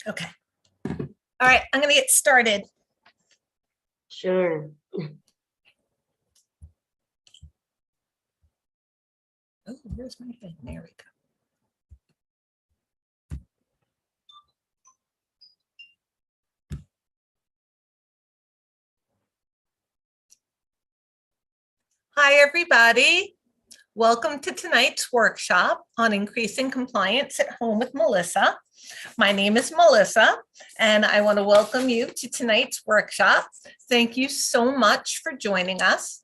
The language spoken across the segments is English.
Okay. All right, I'm going to get started. Sure. Oh, where's my thing? There we go. Hi, everybody. Welcome to tonight's workshop on increasing compliance at home with Melissa. My name is Melissa, and I want to welcome you to tonight's workshop. Thank you so much for joining us.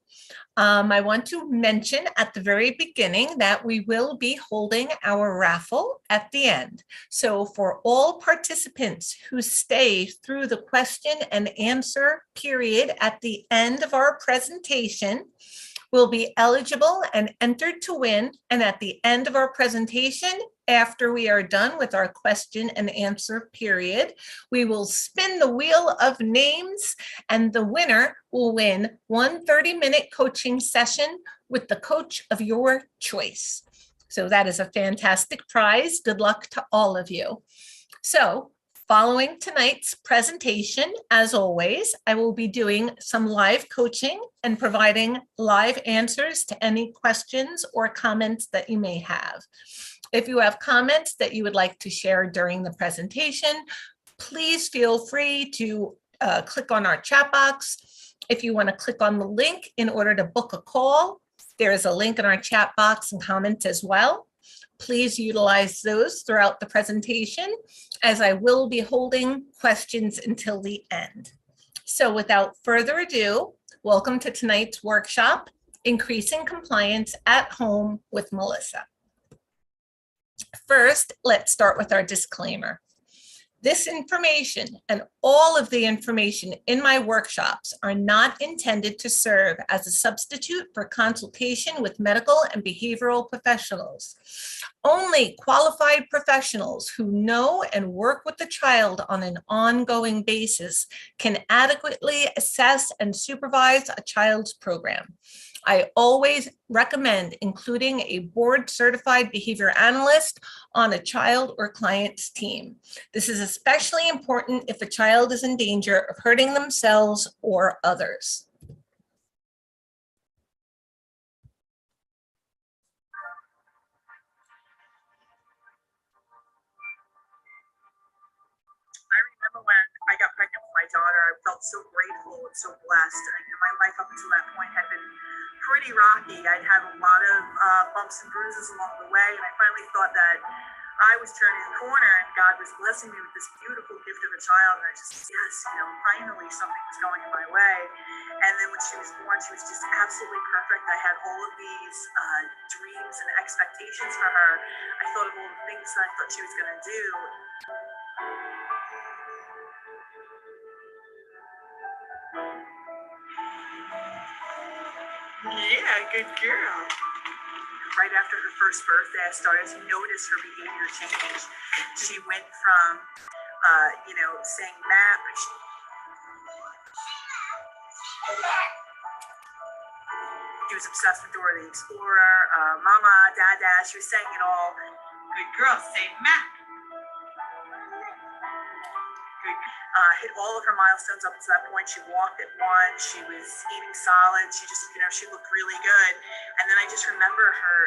I want to mention at the very beginning that we will be holding our raffle at the end. So for all participants who stay through the question and answer period at the end of our presentation, will be eligible and entered to win. And at the end of our presentation, after we are done with our question and answer period, we will spin the wheel of names and the winner will win one 30-minute coaching session with the coach of your choice. So that is a fantastic prize. Good luck to all of you. So following tonight's presentation, as always, I will be doing some live coaching and providing live answers to any questions or comments that you may have. If you have comments that you would like to share during the presentation, please feel free to click on our chat box. If you want to click on the link in order to book a call, there is a link in our chat box and comments as well. Please utilize those throughout the presentation, as I will be holding questions until the end. So without further ado, welcome to tonight's workshop, Increasing Compliance at Home with Melissa. First, let's start with our disclaimer. This information and all of the information in my workshops are not intended to serve as a substitute for consultation with medical and behavioral professionals. Only qualified professionals who know and work with the child on an ongoing basis can adequately assess and supervise a child's program. I always recommend including a board-certified behavior analyst on a child or client's team. This is especially important if a child is in danger of hurting themselves or others. I remember when I got pregnant with my daughter, I felt so grateful and so blessed. My life up until that point had been pretty rocky. I'd had a lot of bumps and bruises along the way, and I finally thought that I was turning the corner and God was blessing me with this beautiful gift of a child. And I just, yes, finally something was going in my way. And then when she was born, she was just absolutely perfect. I had all of these dreams and expectations for her. I thought of all the things that I thought she was going to do. Yeah, good girl. Right after her first birthday, I started to notice her behavior change. She went from, saying map. She was obsessed with Dora the Explorer, Mama, Dada. She was saying it all. Good girl, say map. Hit all of her milestones up to that point. She walked at 1. She was eating solid. She just, she looked really good. And then I just remember her,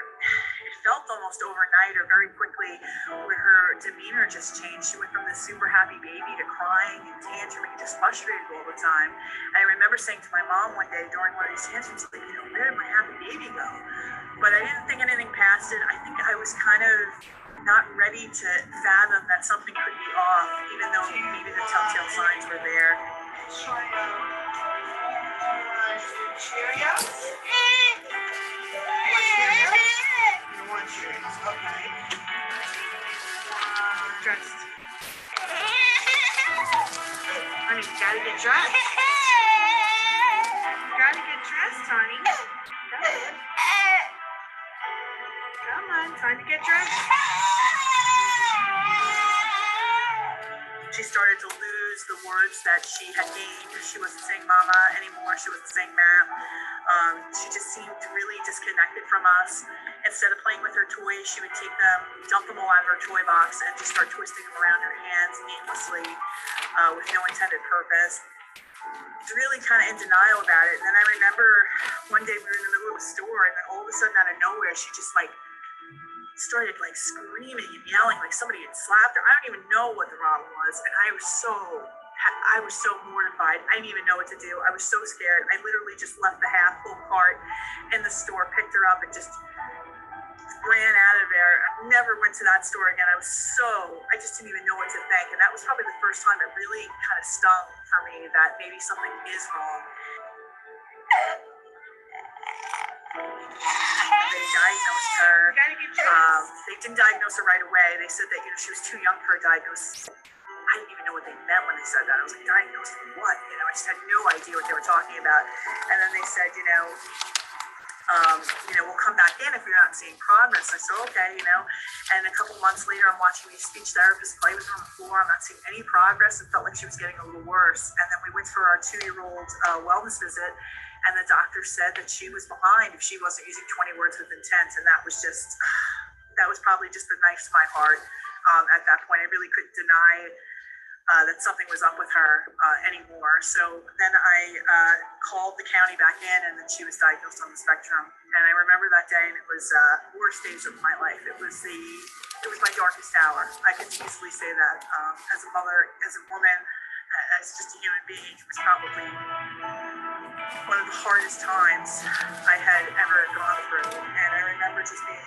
it felt almost overnight or very quickly where her demeanor just changed. She went from this super happy baby to crying and tantruming, just frustrated all the time. And I remember saying to my mom one day during one of these tantrums, like, where did my happy baby go? But I didn't think anything past it. I think I was kind of not ready to fathom that something could be off, even though maybe the telltale signs were there. Cheerios? You want Cheerios? Okay. Dressed. Honey, you gotta get dressed. You gotta get dressed, honey. Come on, time to get dressed. She started to lose the words that she had gained. She wasn't saying mama anymore. She wasn't saying ma'am. She just seemed really disconnected from us. instead of playing with her toys, she would take them, dump them all out of her toy box, and just start twisting them around her hands aimlessly with no intended purpose. Really kind of in denial about it. And then I remember one day we were in the middle of a store, and then all of a sudden out of nowhere, she just like started like screaming and yelling like somebody had slapped her. I don't even know what the problem was, and I was so mortified. I didn't even know what to do. I was so scared. I literally just left the half full cart in the store, picked her up, and just ran out of there. I never went to that store again. I just didn't even know what to think. And that was probably the first time it really kind of stung for me that maybe something is wrong. They diagnosed her. They didn't diagnose her right away. They said that, she was too young for a diagnosis. I didn't even know what they meant when they said that. I was like, diagnosed with what? I just had no idea what they were talking about. And then they said, we'll come back in if you're not seeing progress. I said, okay, and a couple months later, I'm watching these speech therapists play with her on the floor. I'm not seeing any progress. It felt like she was getting a little worse. And then we went for our 2-year-old wellness visit, and the doctor said that she was behind if she wasn't using 20 words with intent. And that was probably just the knife to my heart at that point. I really couldn't deny that something was up with her anymore. So then I called the county back in, and then she was diagnosed on the spectrum. And I remember that day, and it was the worst days of my life. It was my darkest hour. I can easily say that. As a mother, as a woman, as just a human being, it was probably one of the hardest times I had ever gone through. And I remember just being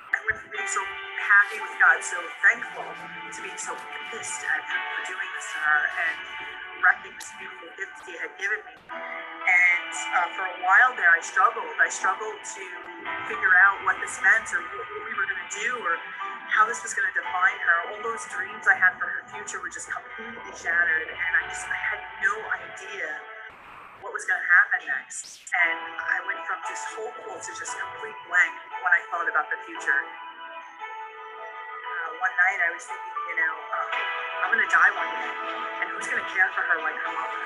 I went from being so happy with God, so thankful, to being so pissed at him for doing this to her and wrecking this beautiful gift he had given me. And for a while there, I struggled. I struggled to figure out what this meant, or what we were going to do, or how this was going to define her. All those dreams I had for her future were just completely shattered, and I had no idea what was going to happen next. And I went from just hopeful to just complete blank when I thought about the future. One night I was thinking, I'm going to die one day, and who's going to care for her like her mother?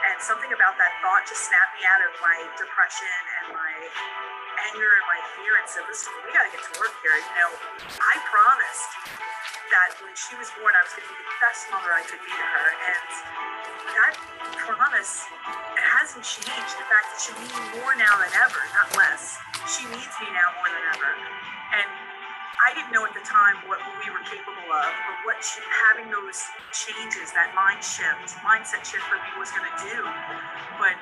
And something about that thought just snapped me out of my depression and my anger and my fear and said, listen, we got to get to work here. I promised that when she was born, I was going to be the best mother I could be to her. And that promise, it hasn't changed. In fact, it should mean more now than ever, not less. She needs me now more than ever. And I didn't know at the time what we were capable of, or what having those changes, that mindset shift for me was going to do. But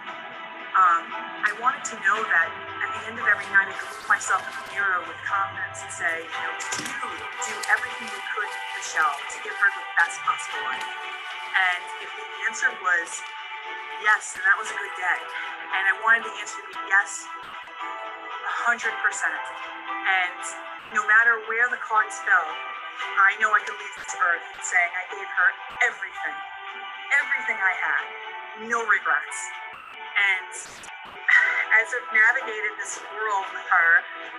I wanted to know that at the end of every night, I could look myself in the mirror with confidence and say, did you do everything you could for Michelle to give her the best possible life? And if the answer was yes, then that was a good day. And I wanted the answer to be yes, 100%. And no matter where the cards fell, I know I could leave this earth saying I gave her everything I had, no regrets. And as I've navigated this world with her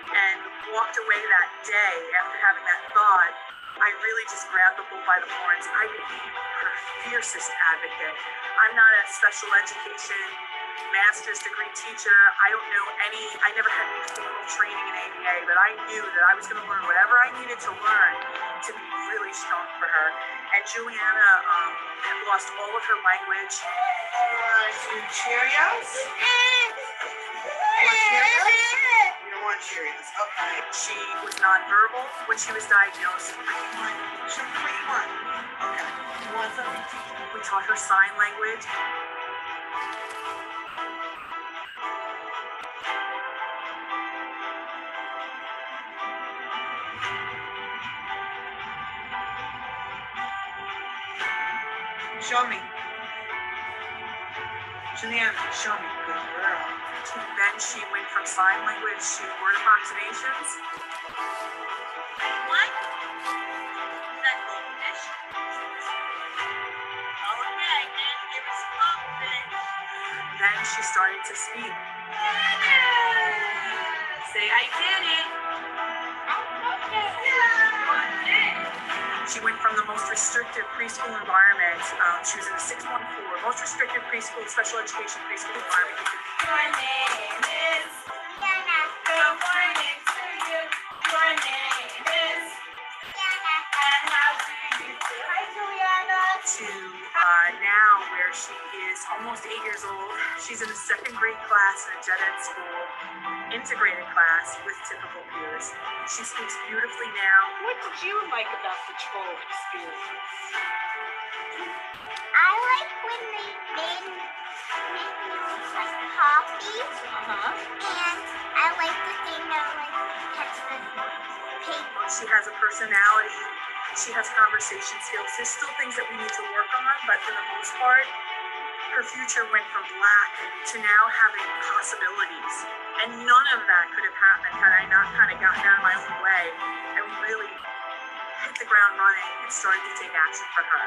and walked away that day after having that thought, I really just grabbed the bull by the horns. I became her fiercest advocate. I'm not a special education master's degree teacher. I never had any formal training in ABA, but I knew that I was going to learn whatever I needed to learn to be really strong for her. And Juliana had lost all of her language. Some Cheerios? You want Cheerios? You don't want Cheerios. Okay. She was nonverbal when she was diagnosed. Show me what you want. Okay. You want something? We taught her sign language. Show me. Juliana, show me. Good girl. Then she went from sign language to word approximations. What? Is that goldfish? Okay, and give us goldfish. Then she started to speak. Say I did it. She went from the most restrictive preschool environment. She was in a 614, most restrictive preschool, special education preschool environment. Your name is Diana. Good morning. almost 8 years old. She's in a second grade class in a gen ed school, integrated class with typical peers. She speaks beautifully now. What did you like about the troll experience? I like when they made me like copies, and I like the thing that like catch the paper. She has a personality. She has conversation skills. There's still things that we need to work on, but for the most part, her future went from black to now having possibilities. And none of that could have happened had I not kind of gotten out of my own way and really hit the ground running and started to take action for her.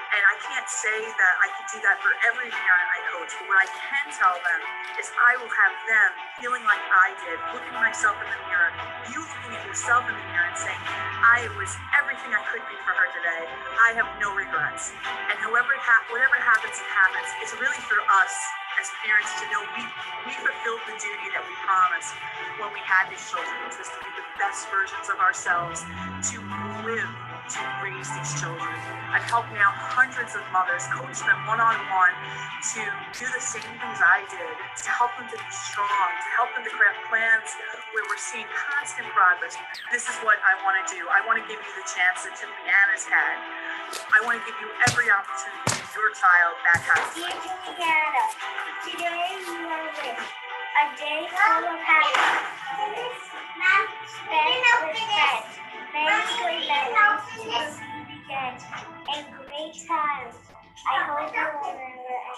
And I can't say that I could do that for every parent I coach, but what I can tell them is I will have them feeling like I did, looking myself in the mirror, you looking at yourself in the mirror and saying, I was everything I could be for her today. I have no regrets. And whatever happens, it happens. It's really for us as parents to know we fulfilled the duty that we promised when we had these children, which was to be the best versions of ourselves, to live, to raise these children. I've helped now hundreds of mothers, coach them one-on-one to do the same things I did, to help them to be strong, to help them to craft plans where we're seeing constant progress. This is what I want to do. I want to give you the chance that Juliana's had. I want to give you every opportunity to your child that has. Dear Juliana, today you are with a day full of happiness, spent with friends, many good memories to receive again, and great times. I hope you will remember it.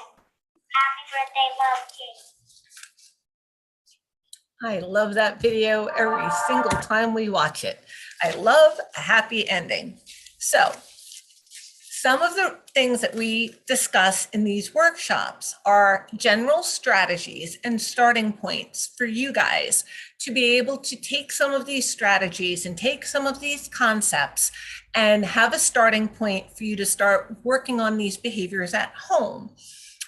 Happy birthday, Love King. I love that video every single time we watch it. I love a happy ending. So some of the things that we discuss in these workshops are general strategies and starting points for you guys to be able to take some of these strategies and take some of these concepts and have a starting point for you to start working on these behaviors at home.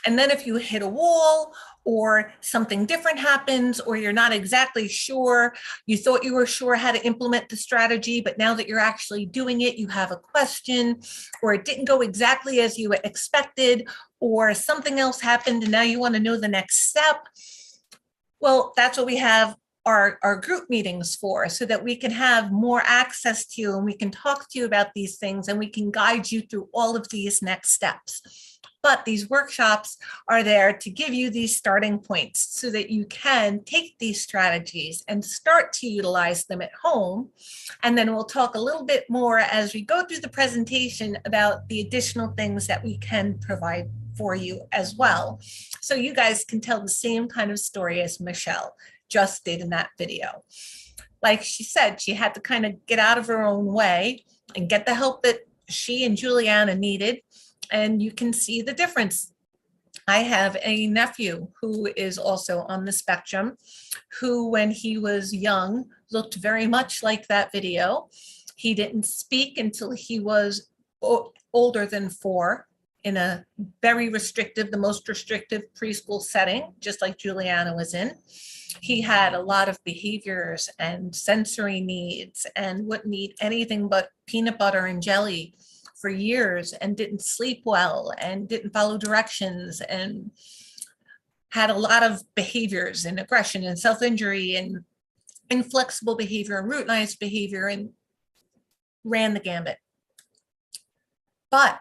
And then if you hit a wall or something different happens, or you're not exactly sure, you thought you were sure how to implement the strategy, but now that you're actually doing it, you have a question, or it didn't go exactly as you expected, or something else happened and now you want to know the next step. Well, that's what we have our group meetings for, so that we can have more access to you and we can talk to you about these things and we can guide you through all of these next steps. But these workshops are there to give you these starting points so that you can take these strategies and start to utilize them at home. And then we'll talk a little bit more as we go through the presentation about the additional things that we can provide for you as well. So you guys can tell the same kind of story as Michelle just did in that video. Like she said, she had to kind of get out of her own way and get the help that she and Juliana needed. And you can see the difference. I have a nephew who is also on the spectrum, who when he was young looked very much like that video. He didn't speak until he was older than 4 in a very restrictive, the most restrictive preschool setting, just like Juliana was in. He had a lot of behaviors and sensory needs and wouldn't eat anything but peanut butter and jelly for years and didn't sleep well and didn't follow directions and had a lot of behaviors and aggression and self-injury and inflexible behavior and routinized behavior and ran the gambit. But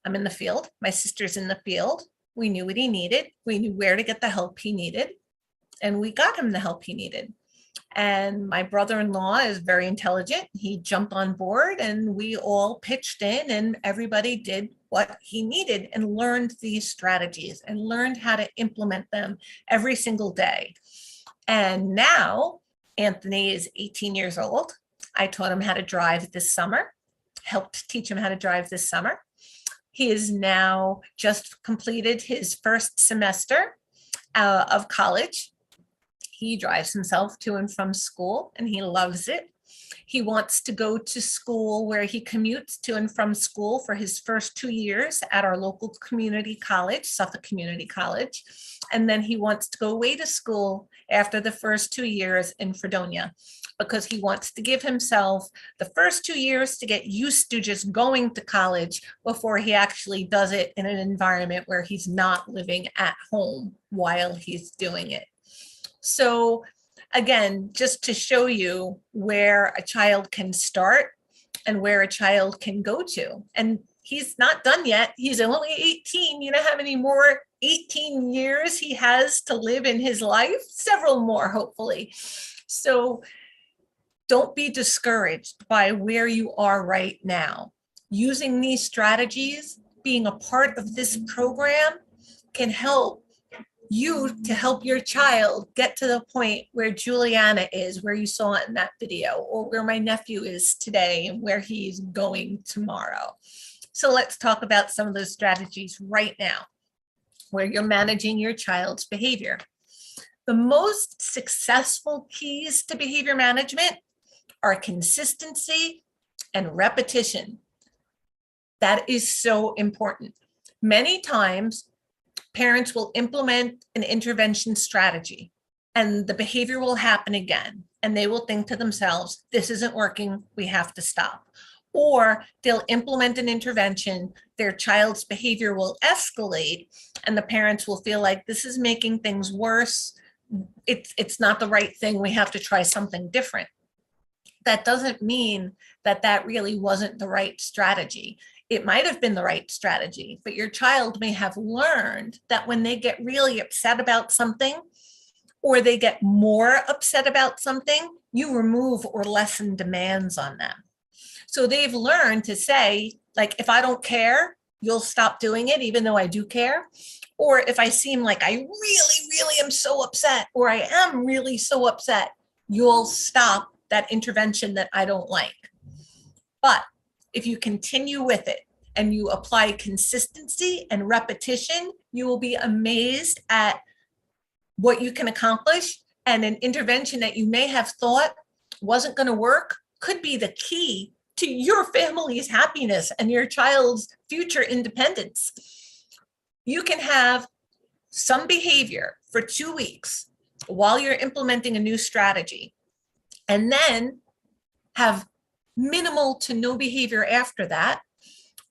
I'm in the field, my sister's in the field. We knew what he needed. We knew where to get the help he needed, and we got him the help he needed. And my brother-in-law is very intelligent. He jumped on board and we all pitched in and everybody did what he needed and learned these strategies and learned how to implement them every single day. And now Anthony is 18 years old. I taught him how to drive this summer, helped teach him how to drive this summer. He is now just completed his first semester of college. He drives himself to and from school and he loves it. He wants to go to school where he commutes to and from school for his first 2 years at our local community college, Suffolk Community College. And then he wants to go away to school after the first 2 years in Fredonia. because he wants to give himself the first 2 years to get used to just going to college before he actually does it in an environment where he's not living at home while he's doing it. So again, just to show you where a child can start and where a child can go to. And he's not done yet. He's only 18. You know how many more 18 years he has to live in his life? Several more, hopefully. So don't be discouraged by where you are right now. Using these strategies, being a part of this program can help you to help your child get to the point where Juliana is, where you saw it in that video, or where my nephew is today and where he's going tomorrow. So let's talk about some of those strategies right now, where you're managing your child's behavior. The most successful keys to behavior management are consistency and repetition. That is so important. Many times, parents will implement an intervention strategy and the behavior will happen again. And they will think to themselves, this isn't working, we have to stop. Or they'll implement an intervention, their child's behavior will escalate, and the parents will feel like this is making things worse. It's not the right thing, we have to try something different. That doesn't mean that that really wasn't the right strategy. It might have been the right strategy, but your child may have learned that when they get really upset about something, or they get more upset about something, you remove or lessen demands on them. So they've learned to say, like, if I don't care, you'll stop doing it, even though I do care. Or if I seem like I really, really am so upset, or I am really so upset, you'll stop that intervention that I don't like. But if you continue with it and you apply consistency and repetition, you will be amazed at what you can accomplish. And an intervention that you may have thought wasn't going to work could be the key to your family's happiness and your child's future independence. You can have some behavior for 2 weeks while you're implementing a new strategy, and then have minimal to no behavior after that.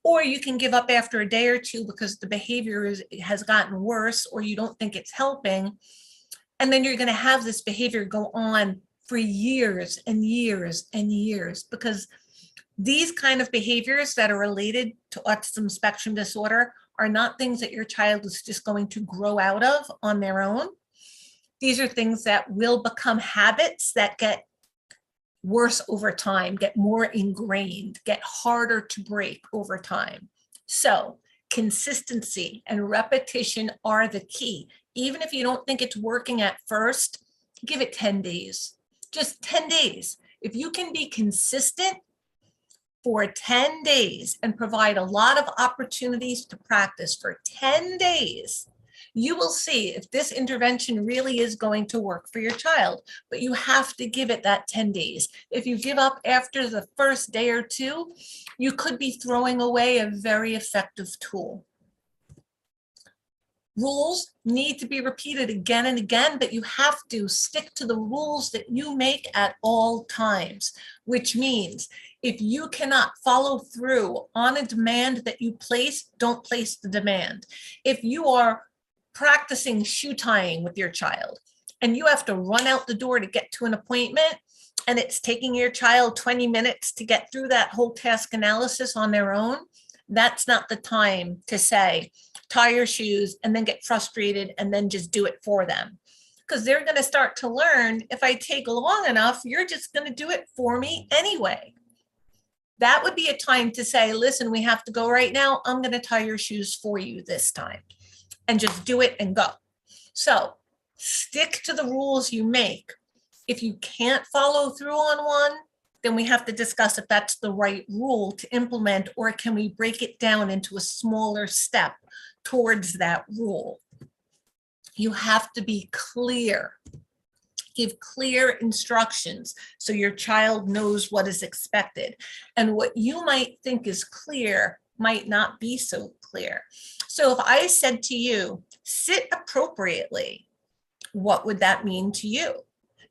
Or you can give up after a day or two because the behavior has gotten worse, or you don't think it's helping. And then you're going to have this behavior go on for years and years and years, because these kind of behaviors that are related to autism spectrum disorder are not things that your child is just going to grow out of on their own. These are things that will become habits that get worse over time, get more ingrained, get harder to break over time. So consistency and repetition are the key. Even if you don't think it's working at first, give it 10 days, just 10 days. If you can be consistent for 10 days and provide a lot of opportunities to practice for 10 days, you will see if this intervention really is going to work for your child. But you have to give it that 10 days. If you give up after the first day or two, you could be throwing away a very effective tool. Rules need to be repeated again and again, but you have to stick to the rules that you make at all times, which means if you cannot follow through on a demand that you place, don't place the demand. If you are practicing shoe tying with your child and you have to run out the door to get to an appointment, and it's taking your child 20 minutes to get through that whole task analysis on their own, that's not the time to say, tie your shoes and then get frustrated and then just do it for them. Because they're going to start to learn, if I take long enough, you're just going to do it for me anyway. That would be a time to say, listen, we have to go right now. I'm going to tie your shoes for you this time. And just do it and go. So stick to the rules you make. If you can't follow through on one, then we have to discuss if that's the right rule to implement, or can we break it down into a smaller step towards that rule. You have to be clear. Give clear instructions so your child knows what is expected. And what you might think is clear might not be so clear. So if I said to you, sit appropriately, what would that mean to you?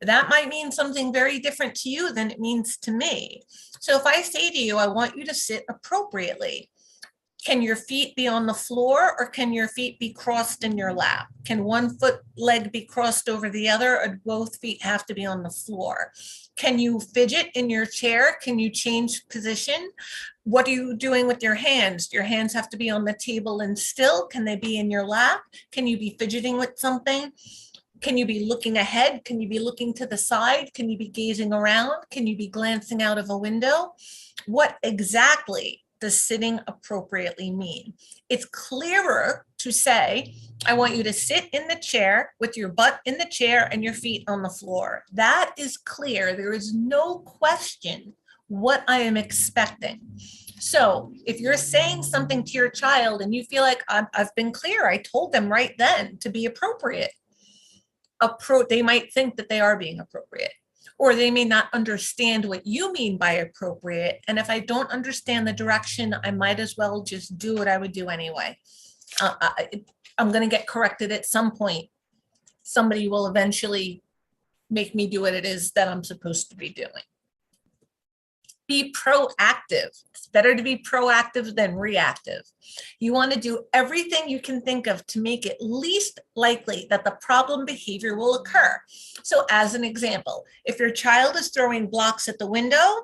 That might mean something very different to you than it means to me. So if I say to you, I want you to sit appropriately, can your feet be on the floor or can your feet be crossed in your lap? Can one foot leg be crossed over the other or both feet have to be on the floor? Can you fidget in your chair? Can you change position? What are you doing with your hands? Your hands have to be on the table and still. Can they be in your lap? Can you be fidgeting with something? Can you be looking ahead? Can you be looking to the side? Can you be gazing around? Can you be glancing out of a window? What exactly does sitting appropriately mean? It's clearer to say, I want you to sit in the chair with your butt in the chair and your feet on the floor. That is clear. There is no question what I am expecting. So if you're saying something to your child and you feel like I've been clear, I told them right then to be appropriate. They might think that they are being appropriate, or they may not understand what you mean by appropriate. And if I don't understand the direction, I might as well just do what I would do anyway. I'm going to get corrected at some point. Somebody will eventually make me do what it is that I'm supposed to be doing. Be proactive. It's better to be proactive than reactive. You want to do everything you can think of to make it least likely that the problem behavior will occur. So as an example, if your child is throwing blocks at the window,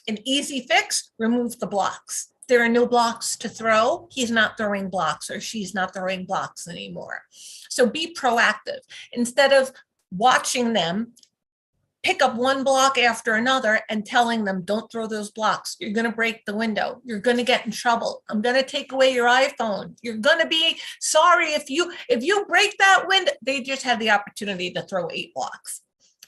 an easy fix, remove the blocks. There are no blocks to throw. He's not throwing blocks or she's not throwing blocks anymore. So be proactive. Instead of watching them pick up one block after another and telling them, don't throw those blocks. You're going to break the window. You're going to get in trouble. I'm going to take away your iPhone. You're going to be sorry if you break that window. They just had the opportunity to throw 8 blocks.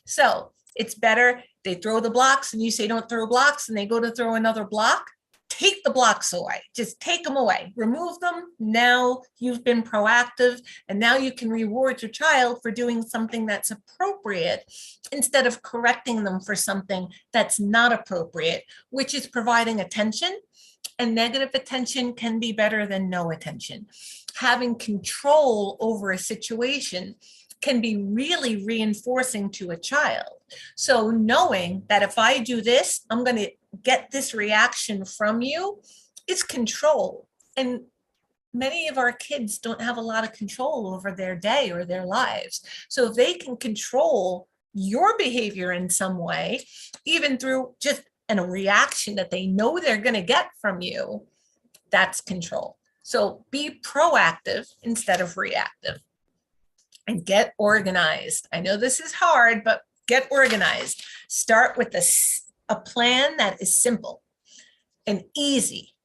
So it's better they throw the blocks and you say, don't throw blocks, and they go to throw another block. Take the blocks away. Just take them away. Remove them. Now you've been proactive, and now you can reward your child for doing something that's appropriate instead of correcting them for something that's not appropriate, which is providing attention. And negative attention can be better than no attention. Having control over a situation can be really reinforcing to a child. So knowing that if I do this, I'm going to get this reaction from you is control. And many of our kids don't have a lot of control over their day or their lives. So if they can control your behavior in some way, even through just a reaction that they know they're going to get from you, that's control. So be proactive instead of reactive. And get organized. I know this is hard, but get organized. Start with a plan that is simple and easy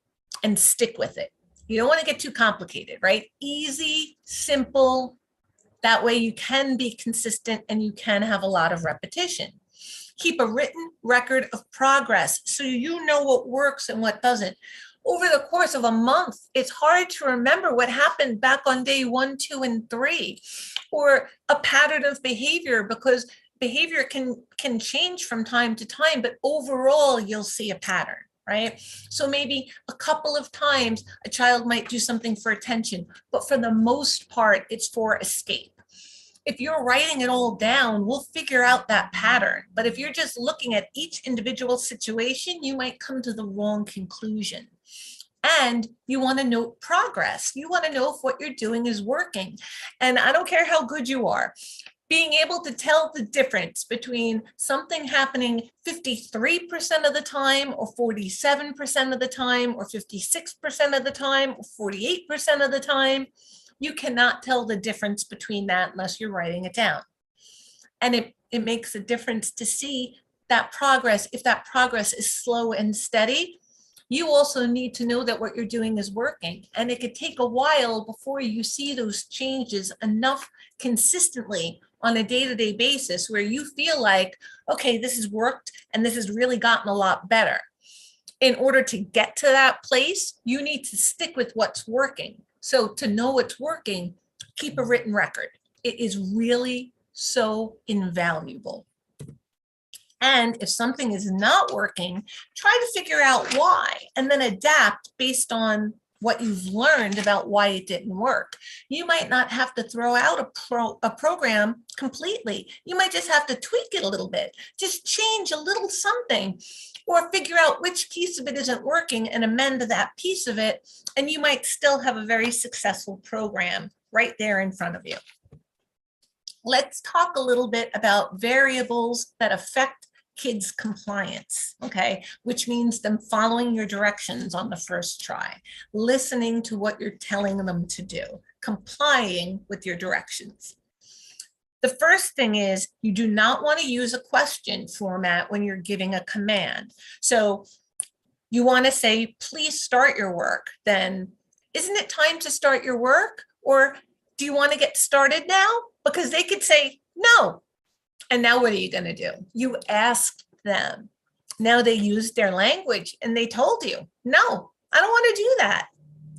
and stick with it. You don't want to get too complicated, right? Easy, simple. That way you can be consistent and you can have a lot of repetition. Keep a written record of progress so you know what works and what doesn't. Over the course of a month, it's hard to remember what happened back on day 1, 2, and 3, or a pattern of behavior, because behavior can change from time to time, but overall you'll see a pattern, right? So maybe a couple of times a child might do something for attention, but for the most part, it's for escape. If you're writing it all down, we'll figure out that pattern. But if you're just looking at each individual situation, you might come to the wrong conclusion. And you want to note progress. You want to know if what you're doing is working. And I don't care how good you are, being able to tell the difference between something happening 53% of the time, or 47% of the time, or 56% of the time, or 48% of the time, you cannot tell the difference between that unless you're writing it down. And it makes a difference to see that progress. If that progress is slow and steady, you also need to know that what you're doing is working. And it could take a while before you see those changes enough consistently on a day-to-day basis where you feel like, okay, this has worked and this has really gotten a lot better. In order to get to that place, you need to stick with what's working. So to know what's working, keep a written record. It is really so invaluable. And if something is not working, try to figure out why and then adapt based on what you've learned about why it didn't work. You might not have to throw out a program completely. You might just have to tweak it a little bit, just change a little something, or figure out which piece of it isn't working and amend that piece of it. And you might still have a very successful program right there in front of you. Let's talk a little bit about variables that affect kids' compliance, okay? Which means them following your directions on the first try, listening to what you're telling them to do, complying with your directions. The first thing is you do not want to use a question format when you're giving a command. So you want to say, please start your work. Then, isn't it time to start your work? Or do you want to get started now? Because they could say no. And now what are you going to do? You asked them. Now they used their language and they told you, no, I don't want to do that.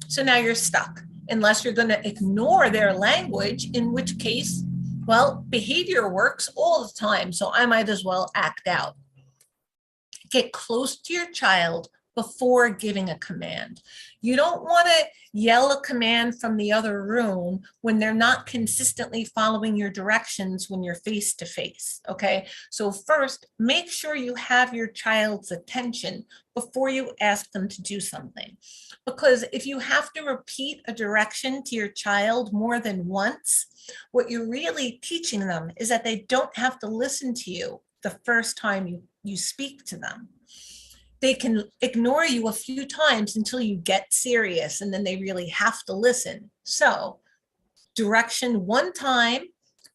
So now you're stuck unless you're going to ignore their language, in which case, well, behavior works all the time. So I might as well act out. Get close to your child before giving a command. You don't want to yell a command from the other room when they're not consistently following your directions when you're face to face, okay? So first, make sure you have your child's attention before you ask them to do something. Because if you have to repeat a direction to your child more than once, what you're really teaching them is that they don't have to listen to you the first time you speak to them. They can ignore you a few times until you get serious, and then they really have to listen. So direction one time,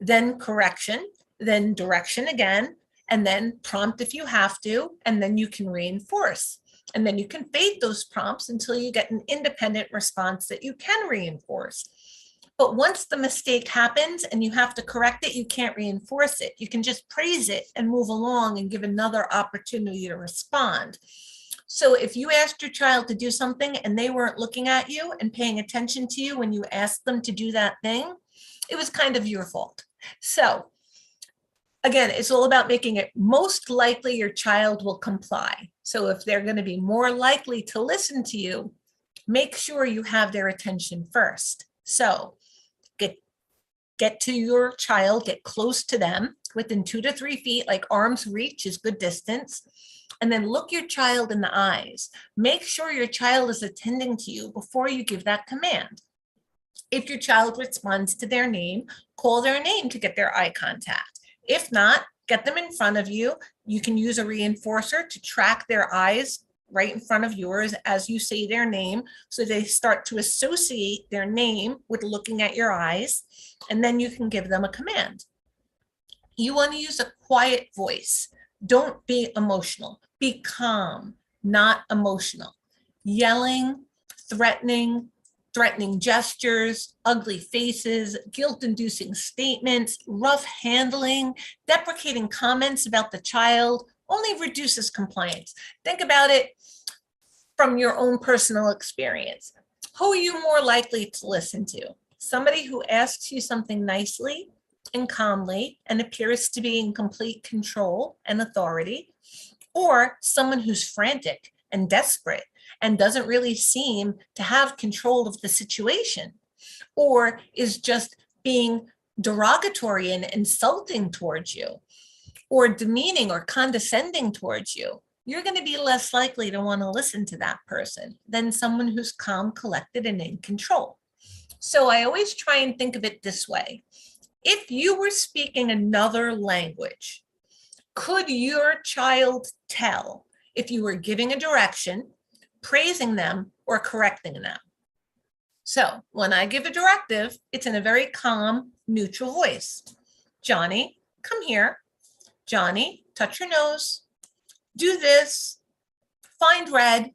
then correction, then direction again, and then prompt if you have to, and then you can reinforce. And then you can fade those prompts until you get an independent response that you can reinforce. But once the mistake happens and you have to correct it, you can't reinforce it. You can just praise it and move along and give another opportunity to respond. So if you asked your child to do something and they weren't looking at you and paying attention to you when you asked them to do that thing, it was kind of your fault. So again, it's all about making it most likely your child will comply. So if they're going to be more likely to listen to you, make sure you have their attention first. So get to your child, get close to them within 2 to 3 feet, like arm's reach is good distance. And then look your child in the eyes. Make sure your child is attending to you before you give that command. If your child responds to their name, call their name to get their eye contact. If not, get them in front of you. You can use a reinforcer to track their eyes right in front of yours as you say their name, so they start to associate their name with looking at your eyes, and then you can give them a command. You want to use a quiet voice. Don't be emotional. Be calm, not emotional. Yelling, threatening gestures, ugly faces, guilt-inducing statements, rough handling, deprecating comments about the child only reduces compliance. Think about it from your own personal experience. Who are you more likely to listen to? Somebody who asks you something nicely and calmly and appears to be in complete control and authority, or someone who's frantic and desperate and doesn't really seem to have control of the situation, or is just being derogatory and insulting towards you, or demeaning or condescending towards you? You're going to be less likely to want to listen to that person than someone who's calm, collected, and in control. So I always try and think of it this way. If you were speaking another language, could your child tell if you were giving a direction, praising them, or correcting them? So when I give a directive, it's in a very calm, neutral voice. Johnny, come here. Johnny, touch your nose. Do this. Find red.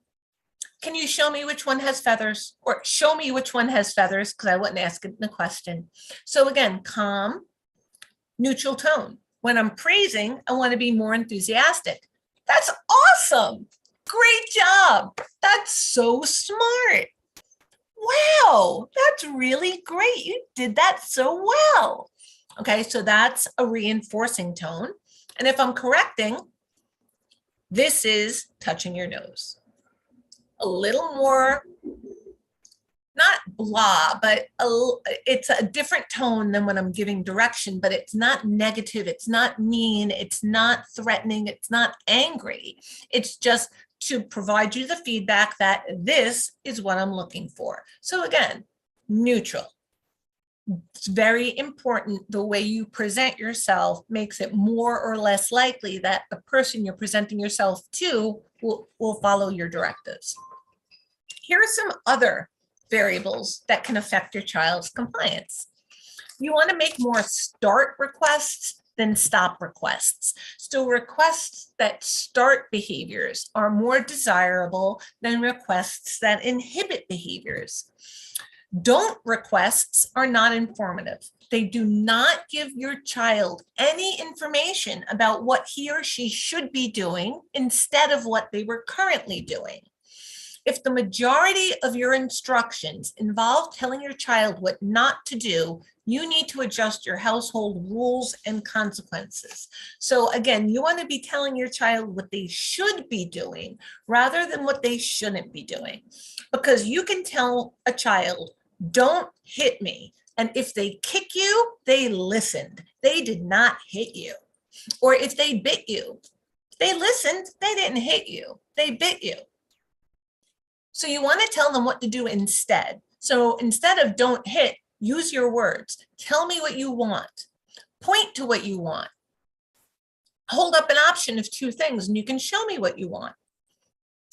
Can you show me which one has feathers? Or show me which one has feathers, because I wouldn't ask it the question. So again, calm, neutral tone. When I'm praising, I want to be more enthusiastic. That's awesome. Great job. That's so smart. Wow, that's really great. You did that so well. Okay, so that's a reinforcing tone. And if I'm correcting, this is touching your nose. A little more not blah, but it's a different tone than when I'm giving direction, but it's not negative. It's not mean. It's not threatening. It's not angry. It's just to provide you the feedback that this is what I'm looking for. So again, neutral. It's very important. The way you present yourself makes it more or less likely that the person you're presenting yourself to will follow your directives. Here are some other variables that can affect your child's compliance. You want to make more start requests than stop requests. So requests that start behaviors are more desirable than requests that inhibit behaviors. Don't requests are not informative. They do not give your child any information about what he or she should be doing instead of what they were currently doing. If the majority of your instructions involve telling your child what not to do, you need to adjust your household rules and consequences. So again, you want to be telling your child what they should be doing rather than what they shouldn't be doing. Because you can tell a child, don't hit me. And if they kick you, they listened. They did not hit you. Or if they bit you, they listened, they didn't hit you, they bit you. So you want to tell them what to do instead. So instead of don't hit, use your words. Tell me what you want. Point to what you want. Hold up an option of two things and you can show me what you want.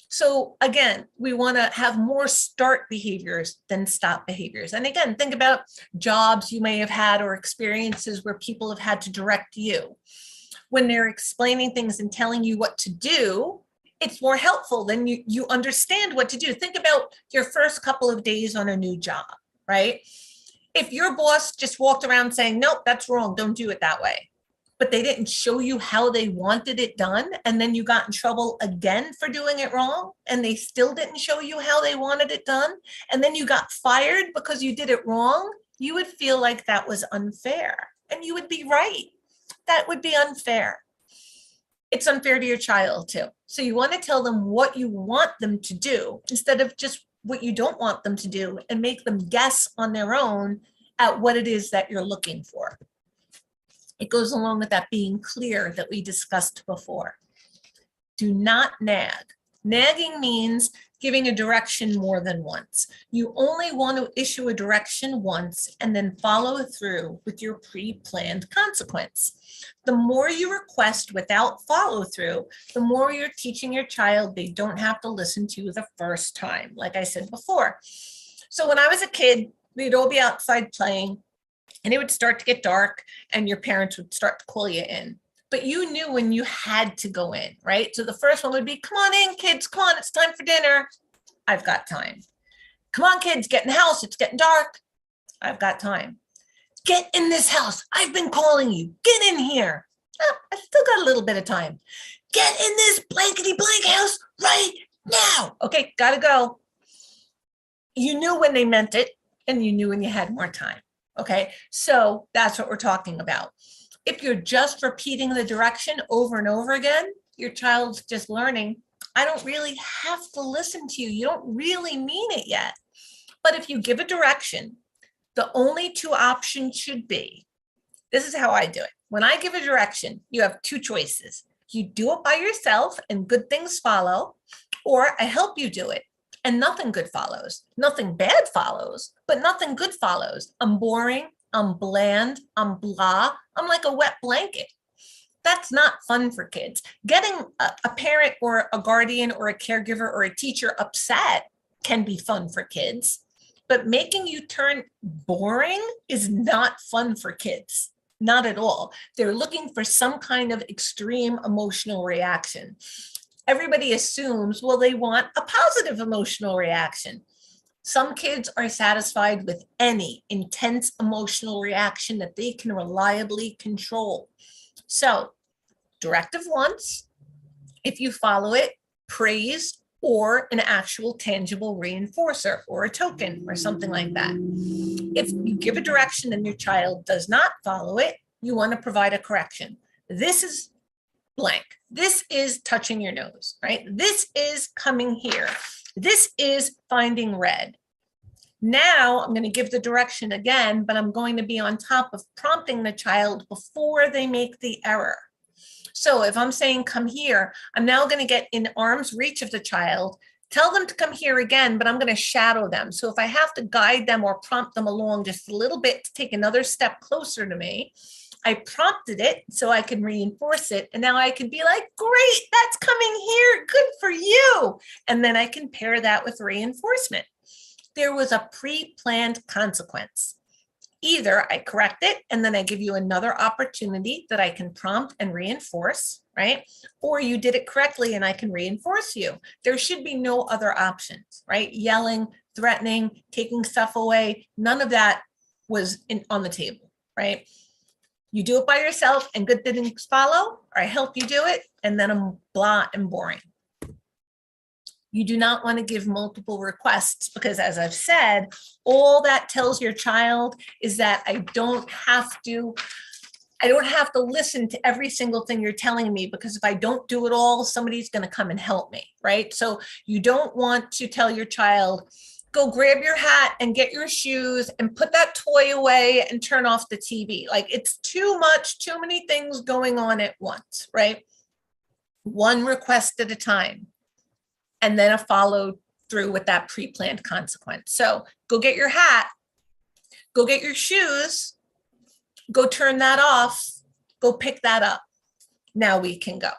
So again, we want to have more start behaviors than stop behaviors. And again, think about jobs you may have had or experiences where people have had to direct you. When they're explaining things and telling you what to do, it's more helpful than you understand what to do. Think about your first couple of days on a new job, right? If your boss just walked around saying, nope, that's wrong, don't do it that way, but they didn't show you how they wanted it done, and then you got in trouble again for doing it wrong, and they still didn't show you how they wanted it done, and then you got fired because you did it wrong, you would feel like that was unfair. And you would be right. That would be unfair. It's unfair to your child too. So you want to tell them what you want them to do instead of just what you don't want them to do, and make them guess on their own at what it is that you're looking for. It goes along with that being clear that we discussed before. Do not nag. Nagging means giving a direction more than once. You only want to issue a direction once and then follow through with your pre-planned consequence. The more you request without follow through, the more you're teaching your child they don't have to listen to you the first time, like I said before. So when I was a kid, we'd all be outside playing and it would start to get dark and your parents would start to call you in. But you knew when you had to go in, right? So the first one would be, come on in, kids, come on, it's time for dinner. I've got time. Come on, kids, get in the house, it's getting dark. I've got time. Get in this house. I've been calling you. Get in here. Oh, I still got a little bit of time. Get in this blankety blank house right now. Okay, gotta go. You knew when they meant it and you knew when you had more time. Okay, so that's what we're talking about. If you're just repeating the direction over and over again, your child's just learning, I don't really have to listen to you. You don't really mean it yet. But if you give a direction, the only two options should be, this is how I do it. When I give a direction, you have two choices. You do it by yourself and good things follow, or I help you do it and nothing good follows. Nothing bad follows, but nothing good follows. I'm boring, I'm bland, I'm blah, I'm like a wet blanket. That's not fun for kids. Getting a parent or a guardian or a caregiver or a teacher upset can be fun for kids. But making you turn boring is not fun for kids, not at all. They're looking for some kind of extreme emotional reaction. Everybody assumes, well, they want a positive emotional reaction. Some kids are satisfied with any intense emotional reaction that they can reliably control. So, directive once, if you follow it, praise, or an actual tangible reinforcer or a token or something like that. If you give a direction and your child does not follow it, you want to provide a correction. This is blank. This is touching your nose, right? This is coming here. This is finding red. Now I'm going to give the direction again, but I'm going to be on top of prompting the child before they make the error. So if I'm saying come here, I'm now going to get in arm's reach of the child, tell them to come here again, but I'm going to shadow them. So if I have to guide them or prompt them along just a little bit to take another step closer to me, I prompted it so I can reinforce it. And now I can be like, great, that's coming here. Good for you. And then I can pair that with reinforcement. There was a pre-planned consequence. Either I correct it and then I give you another opportunity that I can prompt and reinforce, right? Or you did it correctly and I can reinforce you. There should be no other options, right? Yelling, threatening, taking stuff away, none of that was on the table, right? You do it by yourself and good things follow, or I help you do it, and then I'm blah and boring. You do not want to give multiple requests because, as I've said, all that tells your child is that I don't have to listen to every single thing you're telling me, because if I don't do it all, somebody's going to come and help me, right? So you don't want to tell your child, go grab your hat and get your shoes and put that toy away and turn off the TV. Like, it's too much, too many things going on at once, right? One request at a time. And then a follow through with that pre-planned consequence. So go get your hat, go get your shoes, go turn that off, go pick that up. Now we can go.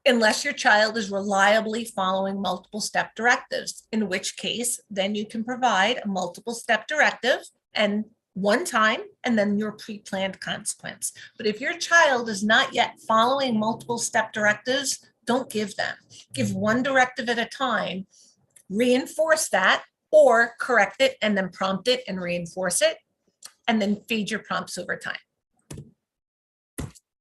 Unless your child is reliably following multiple step directives, in which case then you can provide a multiple step directive and one time and then your pre-planned consequence. But if your child is not yet following multiple step directives, don't give them. Give one directive at a time, reinforce that, or correct it and then prompt it and reinforce it, and then feed your prompts over time.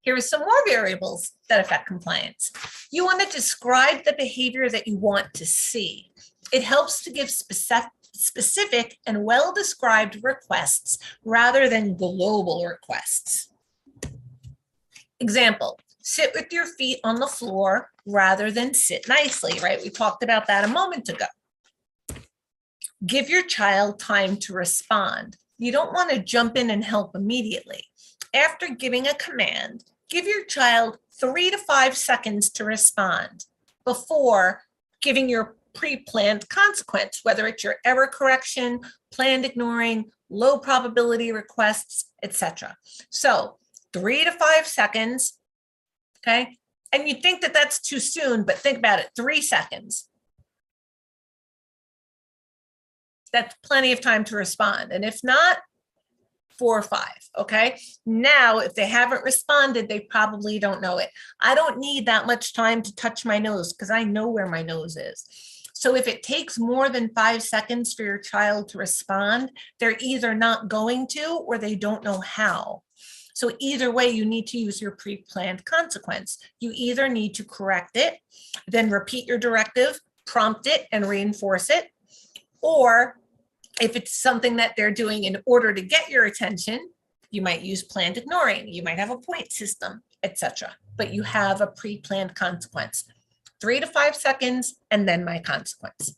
Here are some more variables that affect compliance. You want to describe the behavior that you want to see. It helps to give specific and well-described requests rather than global requests. Example, sit with your feet on the floor rather than sit nicely, right? We talked about that a moment ago. Give your child time to respond. You don't want to jump in and help immediately. After giving a command, give your child 3 to 5 seconds to respond before giving your pre-planned consequence, whether it's your error correction, planned ignoring, low probability requests, etc. So 3 to 5 seconds, okay? And you think that that's too soon, but think about it, 3 seconds. That's plenty of time to respond. And if not, 4 or 5, okay? Now, if they haven't responded, they probably don't know it. I don't need that much time to touch my nose because I know where my nose is. So if it takes more than 5 seconds for your child to respond, they're either not going to or they don't know how. So either way, you need to use your pre-planned consequence. You either need to correct it, then repeat your directive, prompt it, and reinforce it, or if it's something that they're doing in order to get your attention, you might use planned ignoring, you might have a point system, etc. But you have a pre-planned consequence. 3 to 5 seconds, and then my consequence.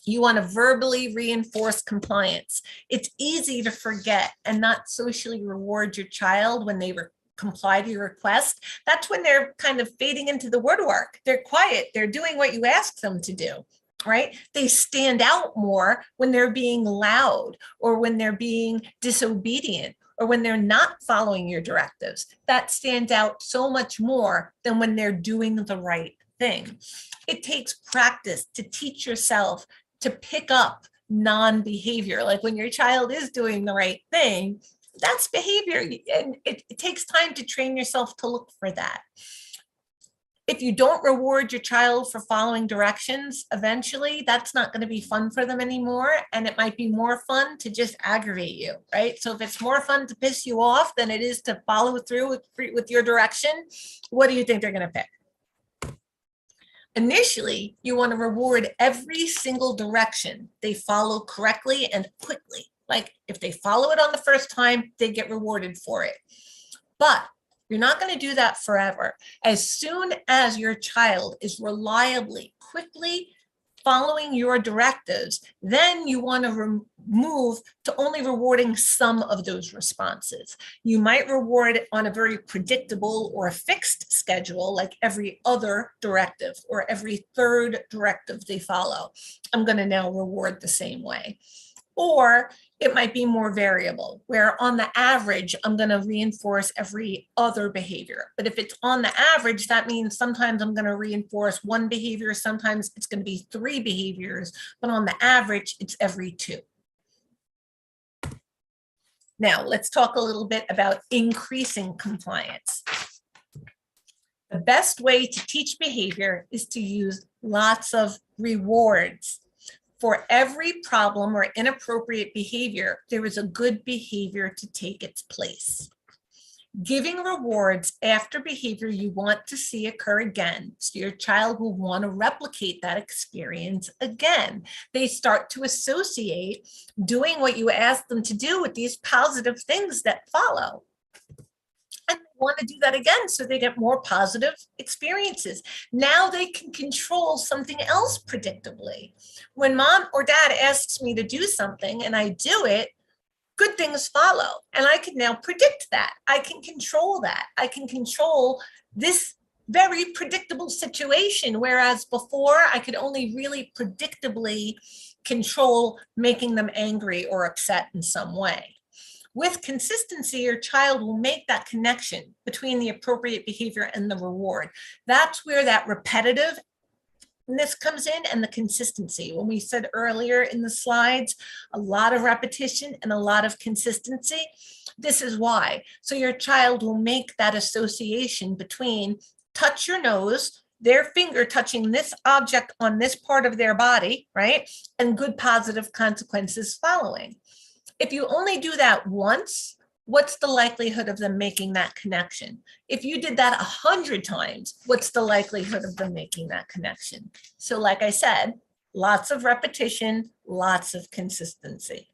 You want to verbally reinforce compliance. It's easy to forget and not socially reward your child when they comply to your request. That's when they're kind of fading into the woodwork. They're quiet. They're doing what you ask them to do, right? They stand out more when they're being loud or when they're being disobedient or when they're not following your directives. That stands out so much more than when they're doing the right thing. It takes practice to teach yourself to pick up non-behavior. Like when your child is doing the right thing, that's behavior. And it takes time to train yourself to look for that. If you don't reward your child for following directions, eventually that's not going to be fun for them anymore. And it might be more fun to just aggravate you, right? So if it's more fun to piss you off than it is to follow through with your direction, what do you think they're going to pick? Initially, you want to reward every single direction they follow correctly and quickly. Like if they follow it on the first time, they get rewarded for it. But you're not going to do that forever. As soon as your child is reliably, quickly following your directives, then you want to move to only rewarding some of those responses. You might reward on a very predictable or a fixed schedule, like every other directive or every third directive they follow. I'm going to now reward the same way. Or it might be more variable, where on the average, I'm going to reinforce every other behavior. But if it's on the average, that means sometimes I'm going to reinforce one behavior, sometimes it's going to be 3 behaviors, but on the average, it's every 2. Now, let's talk a little bit about increasing compliance. The best way to teach behavior is to use lots of rewards. For every problem or inappropriate behavior, there is a good behavior to take its place. Giving rewards after behavior you want to see occur again, so your child will want to replicate that experience again. They start to associate doing what you ask them to do with these positive things that follow. And they want to do that again, so they get more positive experiences. Now they can control something else predictably. When mom or dad asks me to do something and I do it, good things follow. And I can now predict that. I can control that. I can control this very predictable situation, whereas before I could only really predictably control making them angry or upset in some way. With consistency, your child will make that connection between the appropriate behavior and the reward. That's where that repetitiveness comes in, and the consistency. When we said earlier in the slides, a lot of repetition and a lot of consistency, this is why. So your child will make that association between touch your nose, their finger touching this object on this part of their body, right? And good positive consequences following. If you only do that once, what's the likelihood of them making that connection? If you did that 100 times, what's the likelihood of them making that connection? So like I said, lots of repetition, lots of consistency.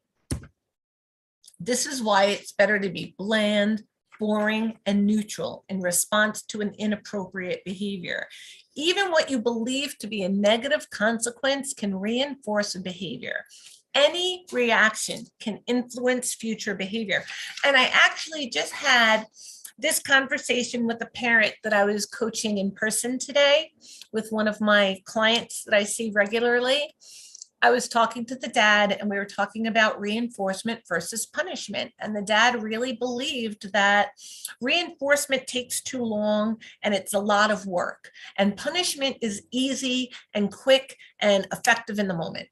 This is why it's better to be bland, boring, and neutral in response to an inappropriate behavior. Even what you believe to be a negative consequence can reinforce a behavior. Any reaction can influence future behavior. And I actually just had this conversation with a parent that I was coaching in person today with one of my clients that I see regularly. I was talking to the dad and we were talking about reinforcement versus punishment. And the dad really believed that reinforcement takes too long and it's a lot of work. And punishment is easy and quick and effective in the moment.